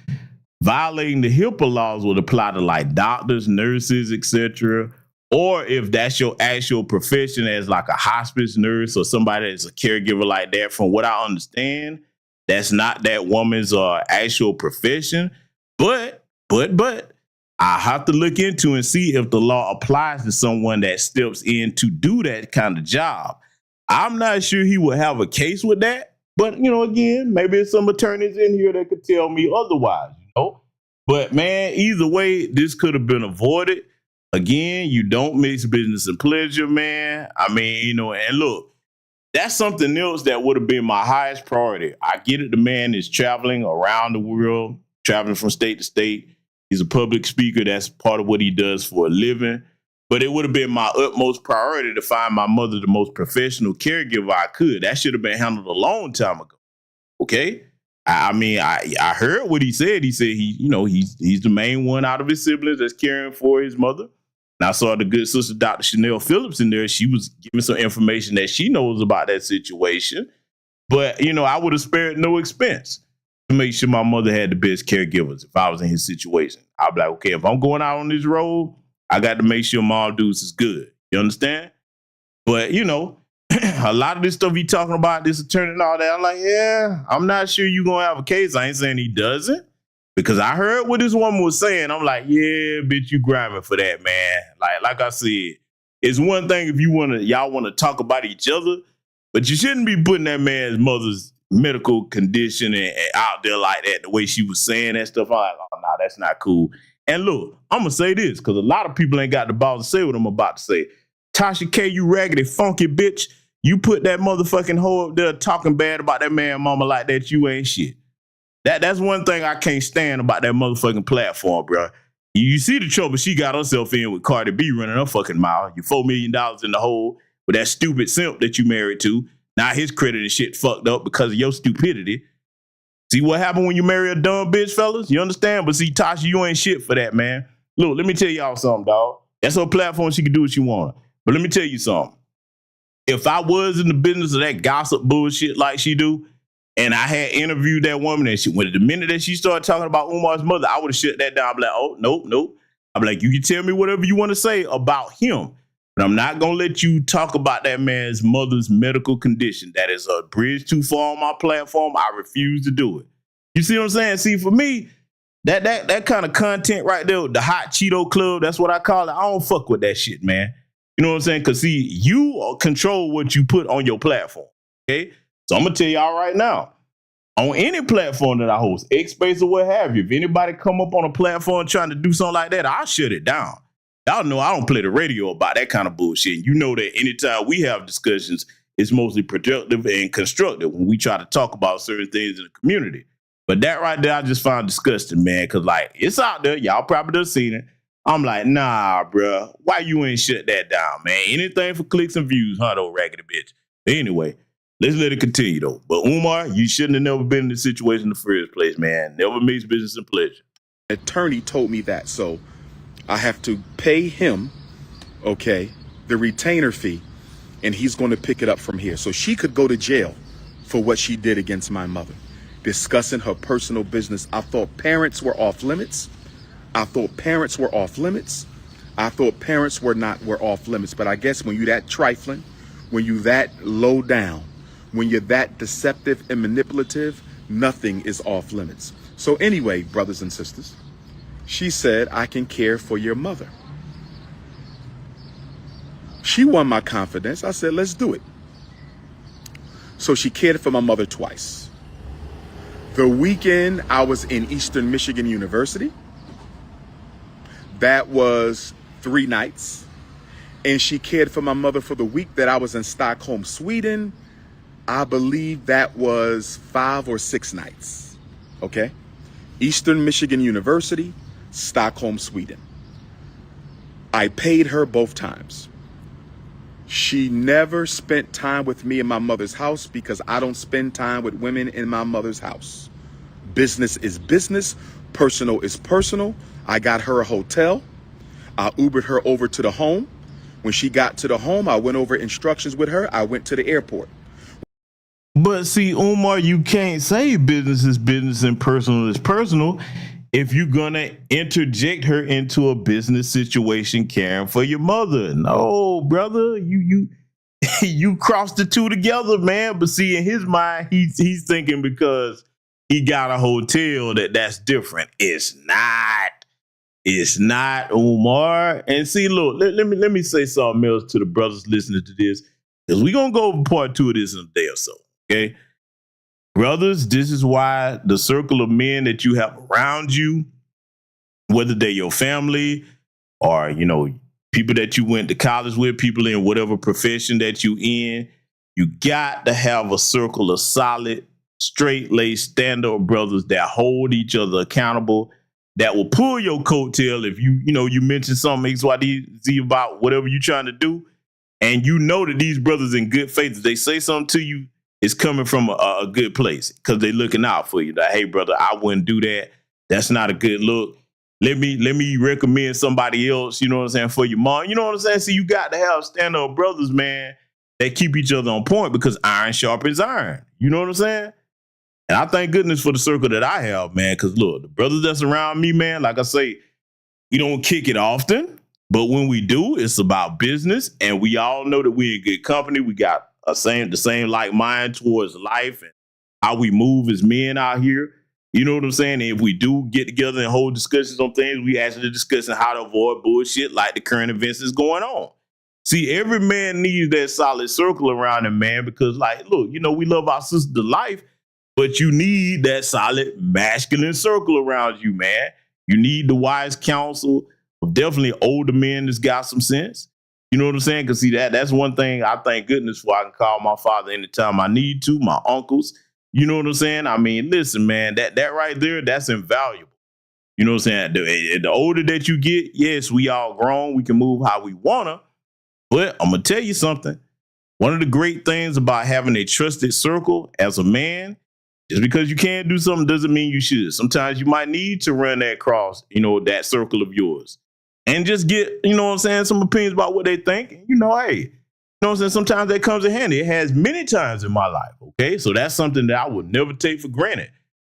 violating the HIPAA laws would apply to like doctors, nurses, etc. Or if that's your actual profession as like a hospice nurse or somebody that's a caregiver like that, from what I understand, that's not that woman's actual profession. But I have to look into and see if the law applies to someone that steps in to do that kind of job. I'm not sure he would have a case with that, but, you know, again, maybe there's some attorneys in here that could tell me otherwise, you know? But, man, either way, this could have been avoided. Again, you don't mix business and pleasure, man. I mean, you know, and look, that's something else that would have been my highest priority. I get it. The man is traveling around the world, traveling from state to state. He's a public speaker. That's part of what he does for a living. But it would have been my utmost priority to find my mother the most professional caregiver I could. That should have been handled a long time ago. Okay? I mean, I heard what he said. He said he's the main one out of his siblings that's caring for his mother. And I saw the good sister, Dr. Chanel Phillips, in there. She was giving some information that she knows about that situation. But, you know, I would have spared no expense to make sure my mother had the best caregivers if I was in his situation. I'd be like, okay, if I'm going out on this road, I got to make sure Mom Deuce is good. You understand? But, you know, a lot of this stuff he talking about, this attorney and all that, I'm like, yeah, I'm not sure you're going to have a case. I ain't saying he doesn't, because I heard what this woman was saying. I'm like, yeah, bitch, you grinding for that, man. Like I said, it's one thing if y'all want to talk about each other, but you shouldn't be putting that man's mother's medical condition and out there like that, the way she was saying that stuff. I'm like, oh, no, that's not cool. And look, I'm going to say this because a lot of people ain't got the balls to say what I'm about to say. Tasha K, you raggedy, funky bitch. You put that motherfucking hoe up there talking bad about that man mama like that, you ain't shit. That's one thing I can't stand about that motherfucking platform, bro. You see the trouble she got herself in with Cardi B running her fucking mouth. You $4 million in the hole with that stupid simp that you married to. Now his credit and shit fucked up because of your stupidity. See what happened when you marry a dumb bitch, fellas? You understand? But see, Tasha, you ain't shit for that, man. Look, let me tell y'all something, dog. That's her platform. She can do what she want. But let me tell you something. If I was in the business of that gossip bullshit like she do, and I had interviewed that woman, and the minute that she started talking about Umar's mother, I would have shut that down. I'd be like, oh, nope. I'd be like, you can tell me whatever you want to say about him, but I'm not going to let you talk about that man's mother's medical condition. That is a bridge too far on my platform. I refuse to do it. You see what I'm saying? See, for me, that kind of content right there, the hot Cheeto club, that's what I call it. I don't fuck with that shit, man. You know what I'm saying? Because, see, you control what you put on your platform, okay? So I'm going to tell y'all right now, on any platform that I host, X-Space or what have you, if anybody come up on a platform trying to do something like that, I'll shut it down. Y'all know I don't play the radio about that kind of bullshit. You know that anytime we have discussions, it's mostly productive and constructive when we try to talk about certain things in the community. But that right there, I just found disgusting, man, because, like, it's out there. Y'all probably done seen it. I'm like, nah, bruh. Why you ain't shut that down, man? Anything for clicks and views, huh, though, raggedy bitch? Anyway, let's let it continue, though. But, Umar, you shouldn't have never been in this situation in the first place, man. Never makes business a pleasure. Attorney told me that, so I have to pay him, okay, the retainer fee, and he's going to pick it up from here. So she could go to jail for what she did against my mother, discussing her personal business. I thought parents were off limits. I thought parents were off limits. Were off limits. But I guess when you that trifling, when you that low down, when you're that deceptive and manipulative, nothing is off limits. So anyway, brothers and sisters, she said, I can care for your mother. She won my confidence. I said, let's do it. So she cared for my mother twice. The weekend I was in Eastern Michigan University, that was 3 nights. And she cared for my mother for the week that I was in Stockholm, Sweden. I believe that was 5 or 6 nights. Okay? Eastern Michigan University, Stockholm, Sweden. I paid her both times. She never spent time with me in my mother's house because I don't spend time with women in my mother's house. Business is business. Personal is personal. I got her a hotel. I Ubered her over to the home. When she got to the home, I went over instructions with her. I went to the airport. But see, Umar, you can't say business is business and personal is personal if you're going to interject her into a business situation caring for your mother. No, brother, you crossed the two together, man. But see, in his mind, he's thinking because he got a hotel that's different. It's not. It's not, Umar. And see, look, let me say something else to the brothers listening to this, because we're going to go over part 2 of this in a day or so, okay? Brothers, this is why the circle of men that you have around you, whether they're your family or, you know, people that you went to college with, people in whatever profession that you in, you got to have a circle of solid, straight-laced, stand-up brothers that hold each other accountable, that will pull your coattail if you mention something XYZ about whatever you're trying to do, and you know that these brothers in good faith, if they say something to you, it's coming from a good place because they're looking out for you. Like, hey, brother, I wouldn't do that. That's not a good look. Let me recommend somebody else, you know what I'm saying, for your mom. You know what I'm saying? So you got to have stand-up brothers, man, that keep each other on point because iron sharpens iron. You know what I'm saying? And I thank goodness for the circle that I have, man, because, look, the brothers that's around me, man, like I say, we don't kick it often, but when we do, it's about business, and we all know that we're in good company. We got the same like mind towards life and how we move as men out here. You know what I'm saying? And if we do get together and hold discussions on things, we actually discussing how to avoid bullshit like the current events is going on. See, every man needs that solid circle around him, man, because, like, look, you know, we love our sister to life, but you need that solid masculine circle around you, man. You need the wise counsel of definitely older men that's got some sense. You know what I'm saying? Because see, that's one thing I thank goodness for. I can call my father anytime I need to, my uncles. You know what I'm saying? I mean, listen, man, that right there, that's invaluable. You know what I'm saying? The older that you get, yes, we all grown. We can move how we want to. But I'm going to tell you something. One of the great things about having a trusted circle as a man, just because you can't do something doesn't mean you should. Sometimes you might need to run that cross, you know, that circle of yours. And just get, you know what I'm saying, some opinions about what they think. You know, hey, you know what I'm saying? Sometimes that comes in handy. It has many times in my life, okay? So that's something that I would never take for granted.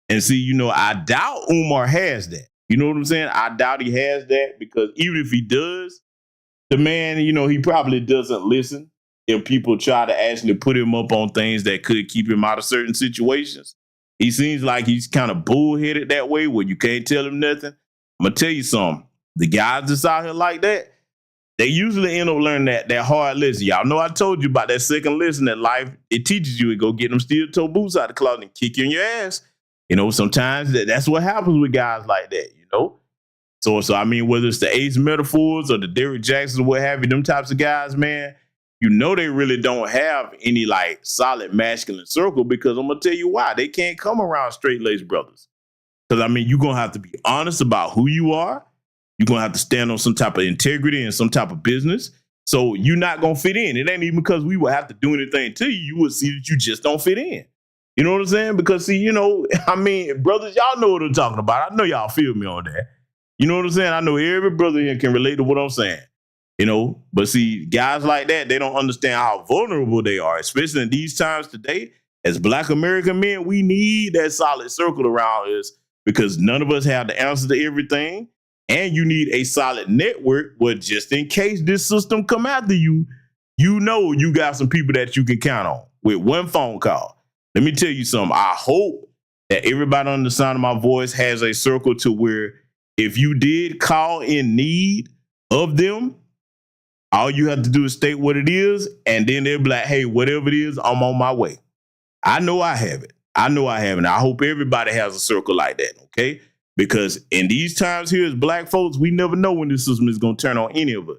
And see, you know, I doubt Umar has that. You know what I'm saying? I doubt he has that because even if he does, the man, you know, he probably doesn't listen if people try to actually put him up on things that could keep him out of certain situations. He seems like he's kind of bullheaded that way where you can't tell him nothing. I'm going to tell you something. The guys that's out here like that, they usually end up learning that hard lesson. Y'all know I told you about that second lesson that life, it teaches you to go get them steel-toe boots out of the closet and kick you in your ass. You know, sometimes that's what happens with guys like that, you know? So I mean, whether it's the Ace Metaphors or the Derrick Jacksons or what have you, them types of guys, man, you know they really don't have any like solid masculine circle, because I'm gonna tell you why. They can't come around straight-laced brothers. Because I mean, you're gonna have to be honest about who you are. You're gonna have to stand on some type of integrity and some type of business. So you're not gonna fit in. It ain't even because we will have to do anything to you. You will see that you just don't fit in. You know what I'm saying? Because see, you know, I mean, brothers, y'all know what I'm talking about. I know y'all feel me on that. You know what I'm saying? I know every brother here can relate to what I'm saying. You know, but see, guys like that, they don't understand how vulnerable they are, especially in these times today. As Black American men, we need that solid circle around us, because none of us have the answer to everything. And you need a solid network where just in case this system come after you, you know you got some people that you can count on with one phone call. Let me tell you something. I hope that everybody on the sound of my voice has a circle to where if you did call in need of them, all you have to do is state what it is, and then they'll be like, hey, whatever it is, I'm on my way. I know I have it. I know I have it. I hope everybody has a circle like that, okay? Because in these times here as Black folks, we never know when this system is going to turn on any of us.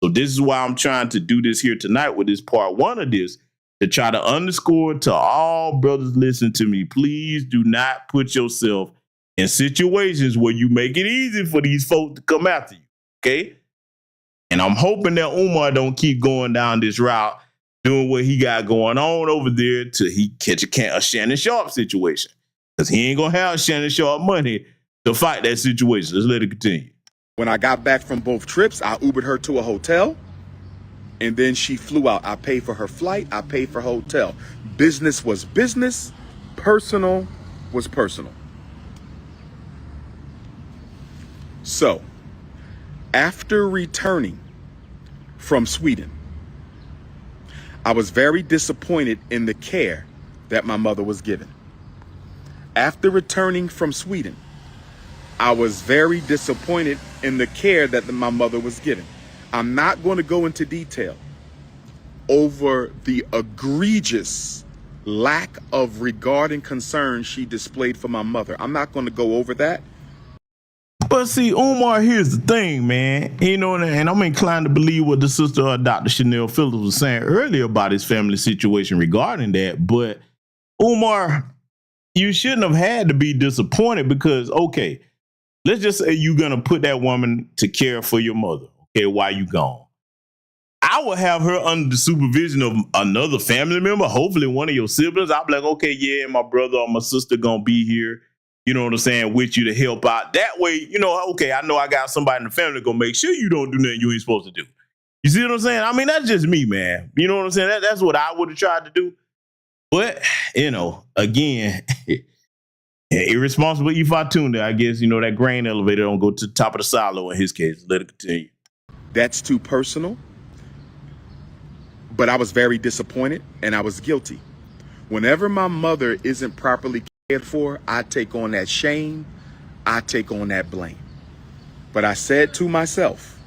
So this is why I'm trying to do this here tonight with this part one of this, to try to underscore to all brothers listening to me, please do not put yourself in situations where you make it easy for these folks to come after you, okay? And I'm hoping that Umar don't keep going down this route, doing what he got going on over there till he catch a Shannon Sharp situation. Because he ain't going to have Shannon Sharp money to fight that situation. Let's let it continue. When I got back from both trips, I Ubered her to a hotel, and then she flew out. I paid for her flight. I paid for her hotel. Business was business. Personal was personal. So, after returning from Sweden, I was very disappointed in the care that my mother was given. After returning from Sweden, I was very disappointed in the care that my mother was given. I'm not going to go into detail over the egregious lack of regard and concern she displayed for my mother. I'm not going to go over that. But see, Umar, here's the thing, man. You know, and I'm inclined to believe what the sister Dr. Chanel Phillips was saying earlier about his family situation regarding that. But Umar, you shouldn't have had to be disappointed because, okay, let's just say you're going to put that woman to care for your mother, okay, while you gone. I would have her under the supervision of another family member, hopefully one of your siblings. I'll be like, okay, yeah, my brother or my sister going to be here, you know what I'm saying, with you to help out. That way, you know, okay, I know I got somebody in the family going to make sure you don't do nothing you ain't supposed to do. You see what I'm saying? I mean, that's just me, man. You know what I'm saying? That's what I would have tried to do. But, you know, again, irresponsible Ifatunde, I guess, you know, that grain elevator don't go to the top of the silo in his case. Let it continue. That's too personal. But I was very disappointed and I was guilty. Whenever my mother isn't properly cared for, I take on that shame. I take on that blame. But I said to myself,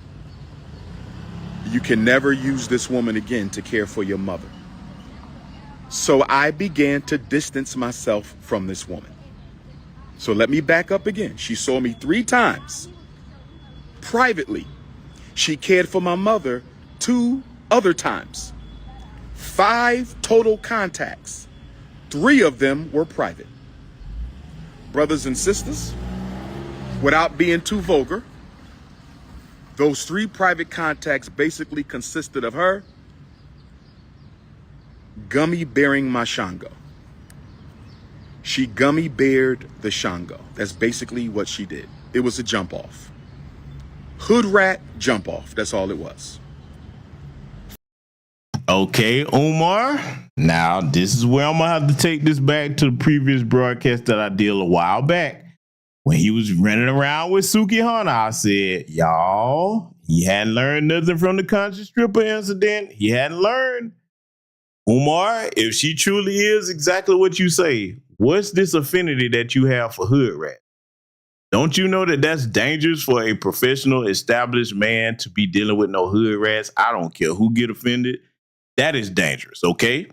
you can never use this woman again to care for your mother. So I began to distance myself from this woman. So let me back up again. She saw me 3 times. Privately, she cared for my mother 2 other times. 5 total contacts. 3 of them were private. Brothers and sisters, without being too vulgar, those 3 private contacts basically consisted of her gummy bearing my Shango. She gummy beared the Shango. That's basically what she did. It was a jump off. Hood rat jump off. That's all it was. Okay, Umar. Now, this is where I'm going to have to take this back to the previous broadcast that I did a while back. When he was running around with Suki Hana, I said, y'all, he hadn't learned nothing from the conscious stripper incident. He hadn't learned. Umar, if she truly is exactly what you say, what's this affinity that you have for hood rat? Don't you know that that's dangerous for a professional, established man to be dealing with no hood rats? I don't care who get offended. That is dangerous, okay?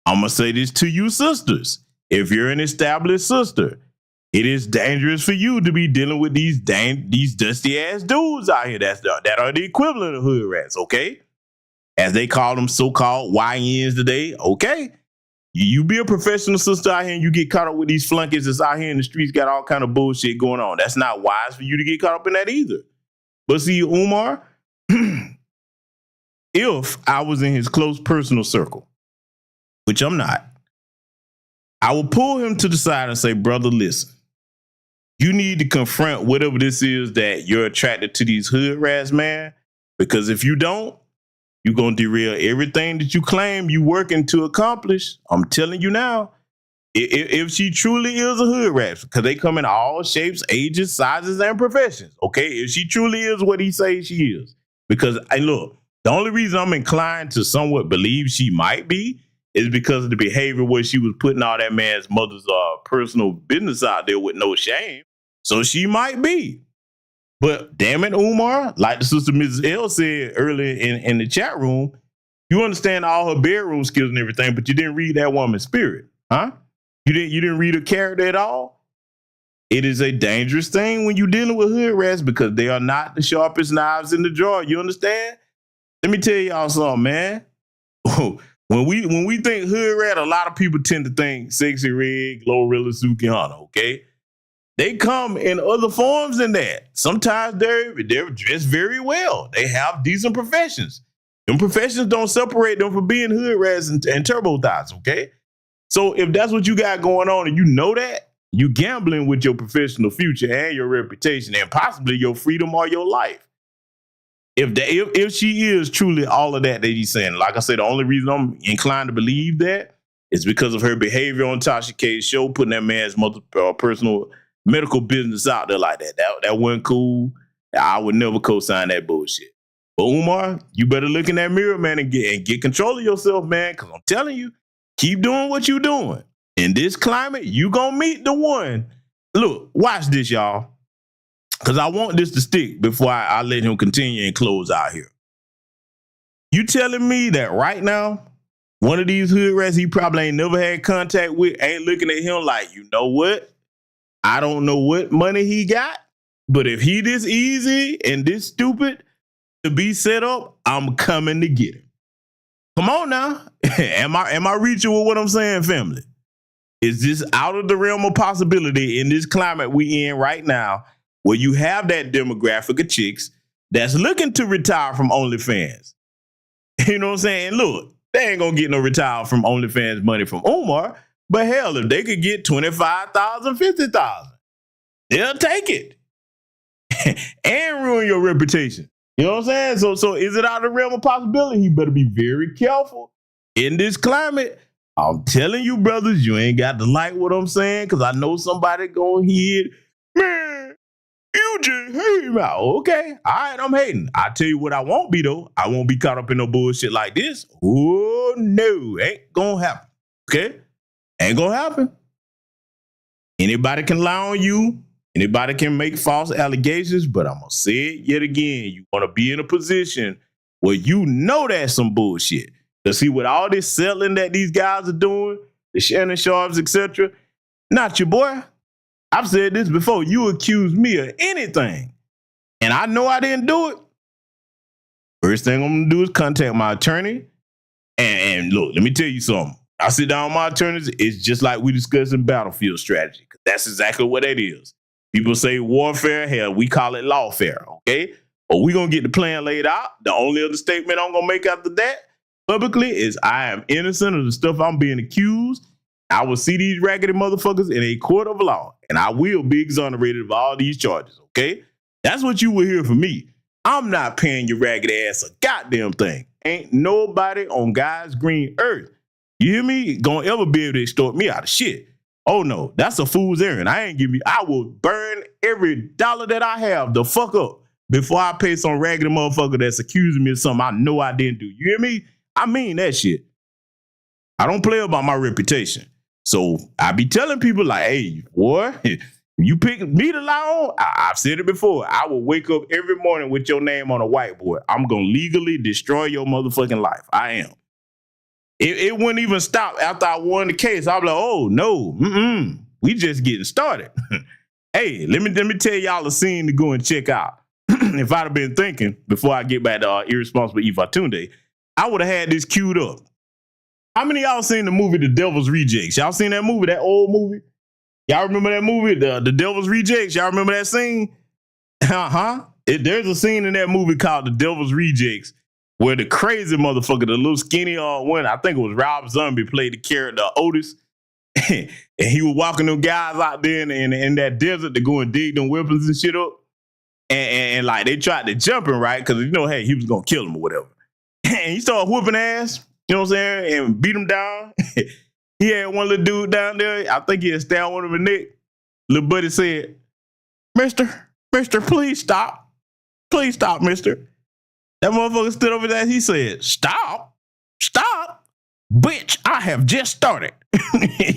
I'm going to say this to you sisters. If you're an established sister, it is dangerous for you to be dealing with these dusty-ass dudes out here that are the equivalent of hood rats, okay? as they call them, so-called YNs today. Okay, you be a professional sister out here and you get caught up with these flunkies that's out here in the streets, got all kind of bullshit going on. That's not wise for you to get caught up in that either. But see, Umar, if I was in his close personal circle, which I'm not, I would pull him to the side and say, brother, listen, you need to confront whatever this is that you're attracted to these hood rats, man. Because if you don't, you're going to derail everything that you claim you working to accomplish. I'm telling you now, if she truly is a hood rat, because they come in all shapes, ages, sizes, and professions, okay? If she truly is what he says she is. Because, look, the only reason I'm inclined to somewhat believe she might be is because of the behavior where she was putting all that man's mother's personal business out there with no shame. So she might be. But damn it, Umar, like the sister Mrs. L said earlier in the chat room, you understand all her bedroom skills and everything, but you didn't read that woman's spirit, huh? You didn't read her character at all? It is a dangerous thing when you're dealing with hood rats because they are not the sharpest knives in the drawer. You understand? Let me tell y'all something, man. When we think hood rat, a lot of people tend to think Sexy Red, Glorilla, Sukihana, okay? They come in other forms than that. Sometimes they're dressed very well. They have decent professions. Them professions don't separate them from being hood rats and turbo thoughts, okay? So if that's what you got going on and you know that, you gambling with your professional future and your reputation and possibly your freedom or your life. If she is truly all of that he's saying, like I said, the only reason I'm inclined to believe that is because of her behavior on Tasha K's show, putting that man's personal medical business out there like that. That wasn't cool. I would never co-sign that bullshit. But Umar, you better look in that mirror, man, and get control of yourself, man, because I'm telling you, keep doing what you're doing. In this climate, you gonna meet the one. Look, watch this, y'all, because I want this to stick before I let him continue and close out here. You telling me that right now, one of these hood rats he probably ain't never had contact with ain't looking at him like, you know what? I don't know what money he got, but if he this easy and this stupid to be set up, I'm coming to get him. Come on now. Am I reaching with what I'm saying, family? Is this out of the realm of possibility in this climate we in right now where you have that demographic of chicks that's looking to retire from OnlyFans? You know what I'm saying? Look, they ain't gonna get no retire from OnlyFans money from Umar. But hell, if they could get 25,000, 50,000, they'll take it and ruin your reputation. You know what I'm saying? So is it out of the realm of possibility? He better be very careful in this climate. I'm telling you, brothers, you ain't got to like what I'm saying because I know somebody gonna hear it. Man, you just hate me. Okay, all right, I'm hating. I tell you what I won't be, though. I won't be caught up in no bullshit like this. Oh, no, ain't gonna happen. Okay? Ain't gonna happen. Anybody can lie on you. Anybody can make false allegations, but I'm gonna say it yet again. You want to be in a position where you know that's some bullshit. To see what all this selling that these guys are doing, the Shannon Sharps, etc. Not your boy. I've said this before. You accuse me of anything, and I know I didn't do it. First thing I'm gonna do is contact my attorney. And look, let me tell you something. I sit down with my attorneys, it's just like we discussing battlefield strategy. That's exactly what that is. People say warfare, hell, we call it lawfare, okay? But we're going to get the plan laid out. The only other statement I'm going to make after that publicly is I am innocent of the stuff I'm being accused. I will see these raggedy motherfuckers in a court of law, and I will be exonerated of all these charges, okay? That's what you will hear from me. I'm not paying your ragged ass a goddamn thing. Ain't nobody on God's green earth, you hear me, gonna ever be able to extort me out of shit. Oh no, that's a fool's errand. I will burn every dollar that I have the fuck up before I pay some raggedy motherfucker that's accusing me of something I know I didn't do. You hear me? I mean that shit. I don't play about my reputation. So I be telling people like, hey, boy, you pick me to lie on, I've said it before. I will wake up every morning with your name on a whiteboard. I'm gonna legally destroy your motherfucking life. I am. It wouldn't even stop after I won the case. I'll be like, oh, no, we just getting started. Hey, let me tell y'all a scene to go and check out. If I'd have been thinking before I get back to Irresponsible Ifatunde, I would have had this queued up. How many of y'all seen the movie The Devil's Rejects? Y'all seen that movie, that old movie? Y'all remember that movie, The Devil's Rejects? Y'all remember that scene? There's a scene in that movie called The Devil's Rejects where the crazy motherfucker, the little skinny one, I think it was Rob Zombie, played the character Otis. And he was walking them guys out there in that desert to go and dig them weapons and shit up. And like they tried to jump him, right? Because, hey, he was going to kill him or whatever. And he started whooping ass. You know what I'm saying? And beat him down. He had one little dude down there. I think he had stabbed one of his neck. Little buddy said, Mister, please stop. Please stop, mister. That motherfucker stood over there. He said, Stop. Bitch, I have just started.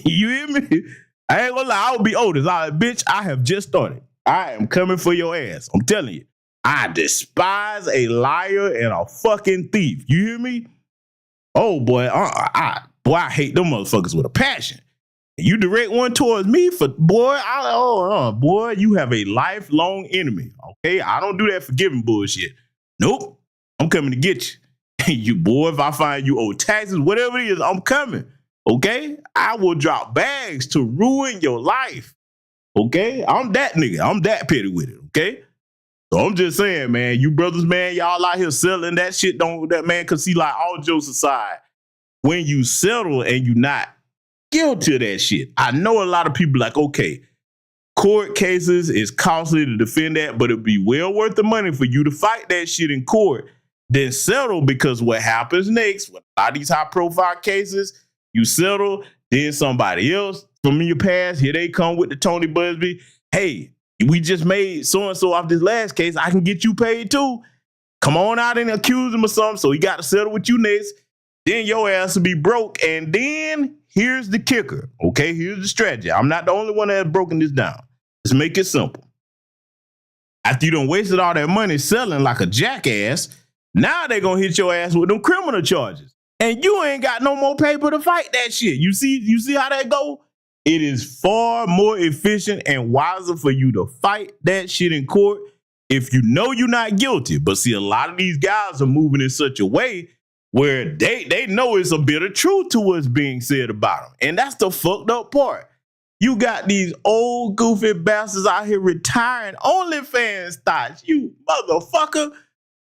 You hear me? I ain't gonna lie. I would be Otis. Bitch, I have just started. I am coming for your ass. I'm telling you. I despise a liar and a fucking thief. You hear me? Oh, boy, I hate them motherfuckers with a passion. You direct one towards me boy, you have a lifelong enemy, okay? I don't do that forgiving bullshit. Nope, I'm coming to get you. You boy, if I find you owe taxes, whatever it is, I'm coming, okay? I will drop bags to ruin your life, okay? I'm that nigga. I'm that petty with it, okay? So I'm just saying, man, you brothers, man, y'all out here selling that shit, because see, like, all jokes aside, when you settle and you not guilty of that shit, I know a lot of people like, okay, court cases is costly to defend that, but it'd be well worth the money for you to fight that shit in court than settle, because what happens next, with a lot of these high profile cases, you settle, then somebody else from your past, here they come with the Tony Busby, hey, we just made so-and-so off this last case. I can get you paid too. Come on out and accuse him of something. So he got to settle with you next. Then your ass will be broke. And then here's the kicker. Okay, here's the strategy. I'm not the only one that has broken this down. Let's make it simple. After you done wasted all that money selling like a jackass, now they're going to hit your ass with them criminal charges. And you ain't got no more paper to fight that shit. You see how that go? It is far more efficient and wiser for you to fight that shit in court if you know you're not guilty. But see, a lot of these guys are moving in such a way where they know it's a bit of truth to what's being said about them. And that's the fucked up part. You got these old goofy bastards out here retiring OnlyFans thoughts. You motherfucker.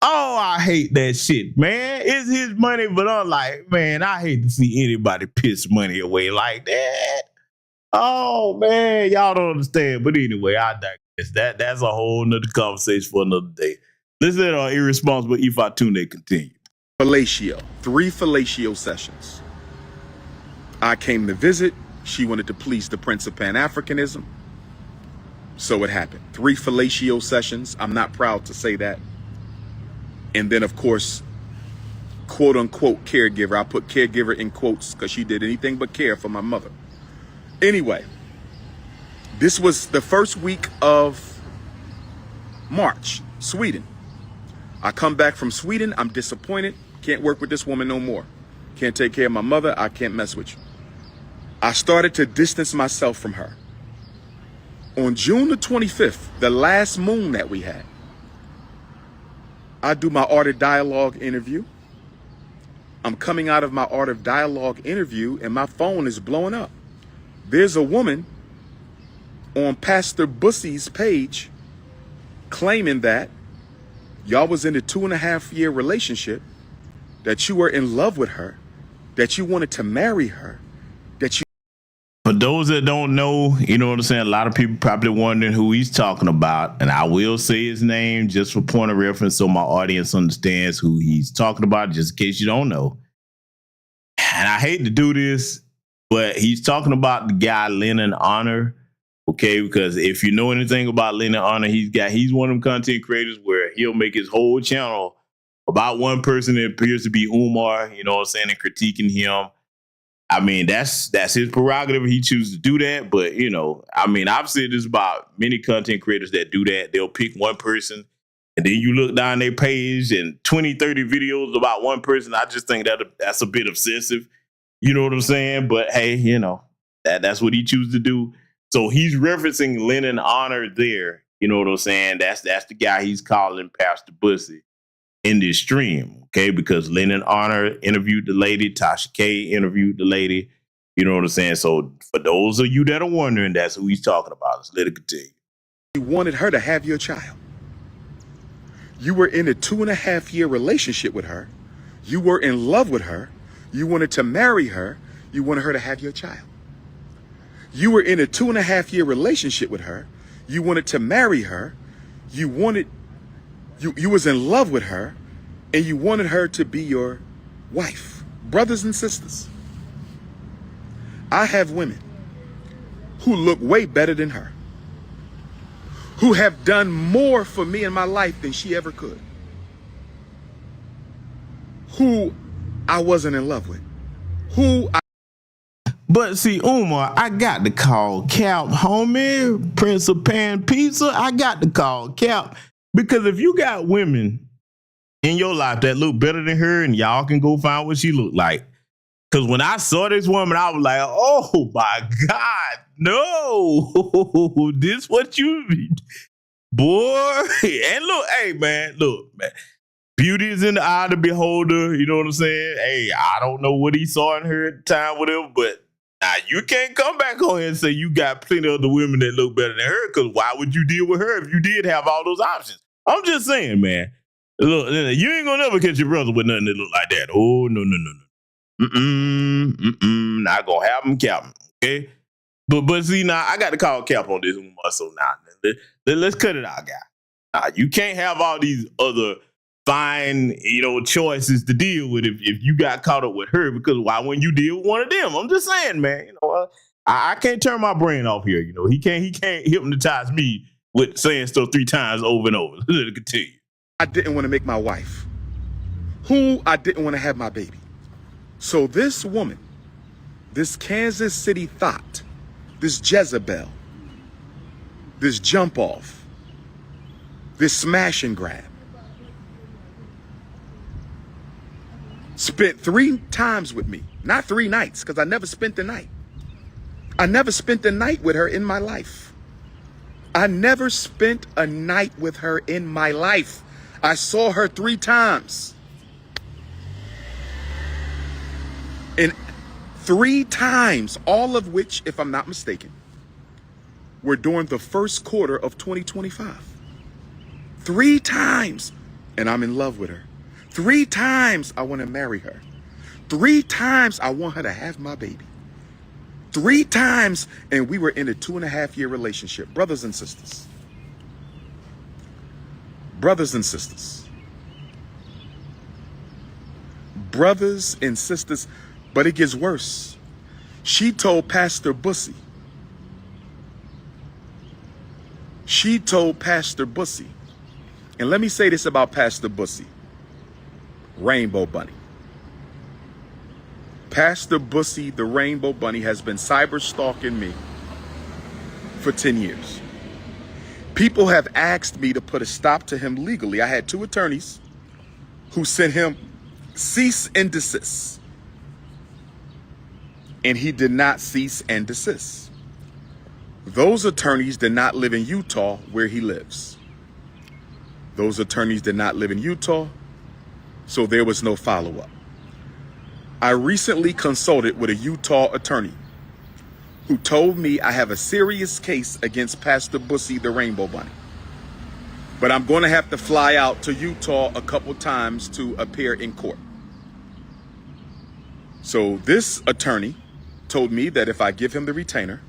Oh, I hate that shit, man. It's his money, but I'm like, man, I hate to see anybody piss money away like that. Oh, man, y'all don't understand. But anyway, I digress. That's a whole nother conversation for another day. Let's let our irresponsible Ifatunde continue. Fellatio. 3 fellatio sessions. I came to visit. She wanted to please the Prince of Pan-Africanism. So it happened. 3 fellatio sessions. I'm not proud to say that. And then, of course, quote unquote caregiver. I put caregiver in quotes because she did anything but care for my mother. Anyway, this was the first week of March, Sweden. I come back from Sweden. I'm disappointed. Can't work with this woman no more. Can't take care of my mother. I can't mess with you. I started to distance myself from her. On June the 25th, the last moon that we had, I do my Art of Dialogue interview. I'm coming out of my Art of Dialogue interview and my phone is blowing up. There's a woman on Pastor Bussy's page claiming that y'all was in a 2.5-year relationship, that you were in love with her, that you wanted to marry her, that you... For those that don't know, you know what I'm saying? A lot of people probably wondering who he's talking about. And I will say his name just for point of reference so my audience understands who he's talking about, just in case you don't know. And I hate to do this, but he's talking about the guy Lennon Honor, okay? Because if you know anything about Lennon Honor, he's one of them content creators where he'll make his whole channel about one person that appears to be Umar, you know what I'm saying, and critiquing him. I mean, that's his prerogative. He chooses to do that. But, you know, I mean, I've said this about many content creators that do that. They'll pick one person and then you look down their page and 20, 30 videos about one person. I just think that's a bit obsessive. You know what I'm saying? But hey, you know, that's what he chooses to do. So he's referencing Lennon Honor there. You know what I'm saying? That's the guy he's calling Pastor Bussy. in this stream, okay? Because Lennon Honor interviewed the lady, Tasha K interviewed the lady. You know what I'm saying? So for those of you that are wondering, that's who he's talking about. Let's let it continue. You wanted her to have your child. You were in a 2.5-year relationship with her. You were in love with her. You wanted to marry her. You wanted her to have your child. You were in a 2.5-year relationship with her. You wanted to marry her. You was in love with her, and you wanted her to be your wife. Brothers and sisters, I have women who look way better than her, who have done more for me in my life than she ever could, who I wasn't in love with, But see, Umar, I got to call Cap, homie, Prince of Pan Pizza. I got to call Cap, because if you got women in your life that look better than her, and y'all can go find what she looked like. Because when I saw this woman, I was like, oh my God, no, this what you, boy. And look, hey man, beauty is in the eye of the beholder. You know what I'm saying? Hey, I don't know what he saw in her at the time, whatever, but now you can't come back on here and say you got plenty of other women that look better than her, because why would you deal with her if you did have all those options? I'm just saying, man. Look, you ain't gonna never catch your brother with nothing that look like that. Oh, no. Not gonna have him, Cap. Okay? But see, now I got to call Cap on this one. So now, let's cut it out, guy. You can't have all these other fine, choices to deal with if you got caught up with her, because why wouldn't you deal with one of them? I'm just saying, man. I can't turn my brain off here. He can't hypnotize me with saying stuff 3 times over and over. Let it continue. I didn't want to make my wife, who I didn't want to have my baby. So this woman, this Kansas City Thot, this Jezebel, this jump off, this smash and grab, spent 3 times with me, not 3 nights, because I never spent the night. I never spent the night with her in my life. I never spent a night with her in my life. I saw her 3 times. And 3 times, all of which, if I'm not mistaken, were during the first quarter of 2025. 3 times, and I'm in love with her. 3 times I want to marry her. 3 times I want her to have my baby. 3 times, and we were in a 2.5-year relationship. Brothers and sisters. Brothers and sisters. Brothers and sisters. But it gets worse. She told Pastor Bussy. And let me say this about Pastor Bussy. Rainbow Bunny. Pastor Bussy, the Rainbow Bunny, has been cyber stalking me for 10 years. People have asked me to put a stop to him legally. I had 2 attorneys who sent him cease and desist. And he did not cease and desist. Those attorneys did not live in Utah where he lives. Those attorneys did not live in Utah, so there was no follow-up. I recently consulted with a Utah attorney who told me I have a serious case against Pastor Bussy, the Rainbow Bunny. But I'm going to have to fly out to Utah a couple times to appear in court. So this attorney told me that if I give him the retainer,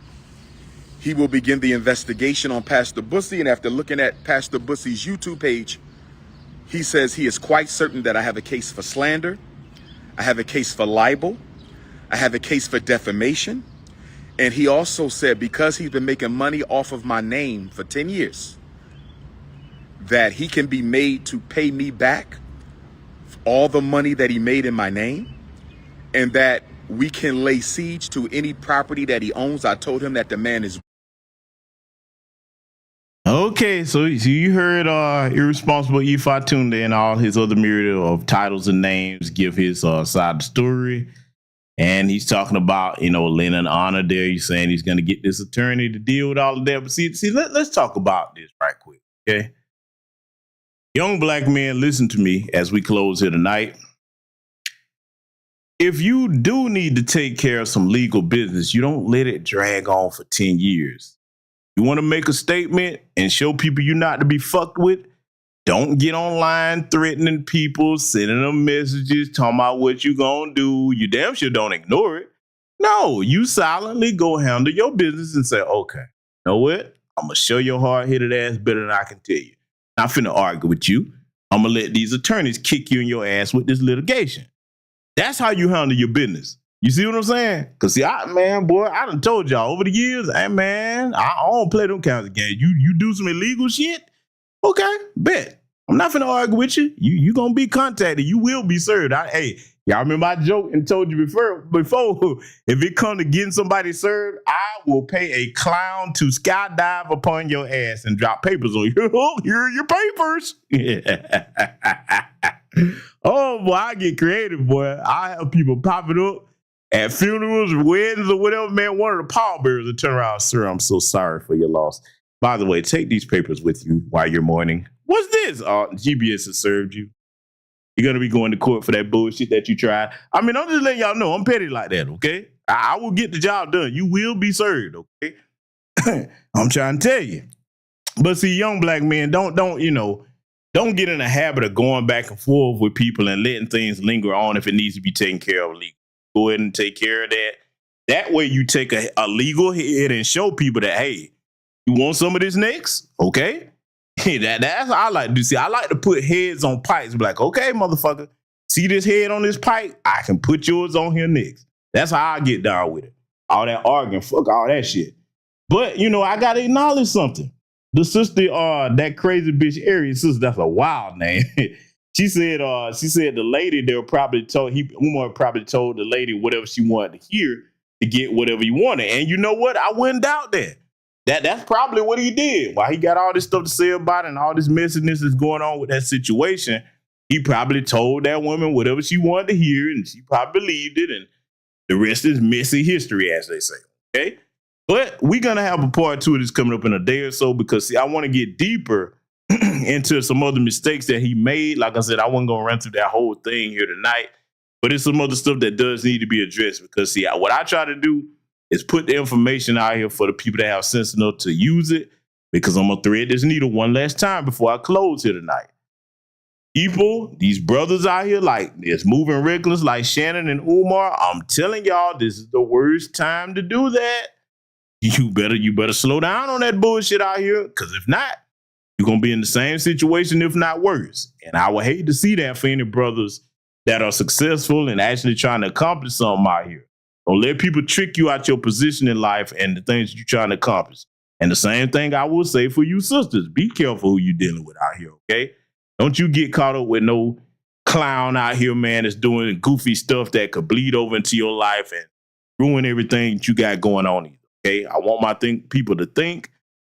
he will begin the investigation on Pastor Bussy. And after looking at Pastor Bussy's YouTube page, he says he is quite certain that I have a case for slander. I have a case for libel. I have a case for defamation. And he also said, because he's been making money off of my name for 10 years, that he can be made to pay me back all the money that he made in my name, and that we can lay siege to any property that he owns. I told him that the man is. Okay, so you heard Irresponsible Ifatunde and all his other myriad of titles and names give his side of the story. And he's talking about, Lennon Honor there. He's saying he's going to get this attorney to deal with all of that. But see, let's talk about this right quick, okay? Young black men, listen to me as we close here tonight. If you do need to take care of some legal business, you don't let it drag on for 10 years. You want to make a statement and show people you're not to be fucked with? Don't get online threatening people, sending them messages, talking about what you gonna do. You damn sure don't ignore it. No, you silently go handle your business and say, okay, you know what? I'm going to show your hard-headed ass better than I can tell you. Not finna argue with you. I'm going to let these attorneys kick you in your ass with this litigation. That's how you handle your business. You see what I'm saying? Because, see, I done told y'all over the years, hey, man, I don't play them kinds of games. You do some illegal shit? Okay, bet. I'm not finna argue with you. You gonna be contacted. You will be served. Hey, y'all remember I joked and told you before, if it come to getting somebody served, I will pay a clown to skydive upon your ass and drop papers on you. Here are your papers. Oh, boy, I get creative, boy. I have people popping up at funerals, weddings, or whatever, man. One of the pallbearers will turn around, sir, I'm so sorry for your loss. By the way, take these papers with you while you're mourning. What's this? GBS has served you. You're going to be going to court for that bullshit that you tried. I mean, I'm just letting y'all know I'm petty like that, okay? I will get the job done. You will be served, okay? I'm trying to tell you. But see, young black men, don't get in the habit of going back and forth with people and letting things linger on if it needs to be taken care of legally. Go ahead and take care of that. That way you take a legal head and show people that, hey, you want some of this next? Okay. That's how I like to do. See, I like to put heads on pikes. Be like, okay, motherfucker, see this head on this pike? I can put yours on here next. That's how I get down with it. All that arguing, fuck all that shit. But, I got to acknowledge something. The sister, that crazy bitch Aries sister, that's a wild name. She said the lady, Umar probably told the lady whatever she wanted to hear to get whatever you wanted. And you know what? I wouldn't doubt that. That's probably what he did. While he got all this stuff to say about it and all this messiness is going on with that situation, he probably told that woman whatever she wanted to hear, and she probably believed it, and the rest is messy history, as they say. Okay? But we're going to have a part 2 of this coming up in a day or so because, see, I want to get deeper into some other mistakes that he made. Like I said, I wasn't going to run through that whole thing here tonight, but it's some other stuff that does need to be addressed because, see, what I try to do is put the information out here for the people that have sense enough to use it, because I'm going to thread this needle one last time before I close here tonight. People, these brothers out here, like, it's moving reckless like Shannon and Umar. I'm telling y'all, this is the worst time to do that. You better slow down on that bullshit out here, because if not, you're going to be in the same situation, if not worse. And I would hate to see that for any brothers that are successful and actually trying to accomplish something out here. Don't let people trick you out your position in life and the things you're trying to accomplish. And the same thing I will say for you sisters. Be careful who you're dealing with out here, okay? Don't you get caught up with no clown out here, man, that's doing goofy stuff that could bleed over into your life and ruin everything that you got going on either, okay? I want my people to think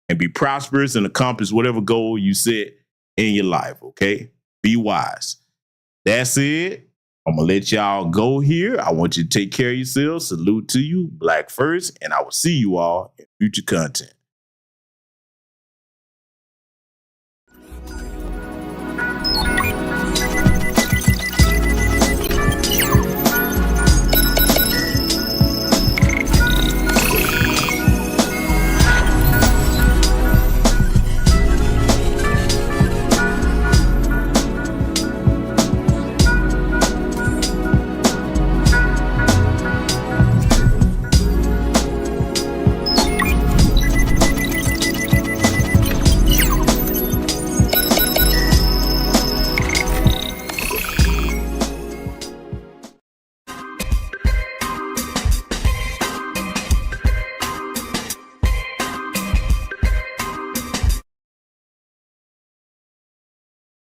and be prosperous and accomplish whatever goal you set in your life, okay? Be wise. That's it. I'm going to let y'all go here. I want you to take care of yourselves. Salute to you, Black first, and I will see you all in future content.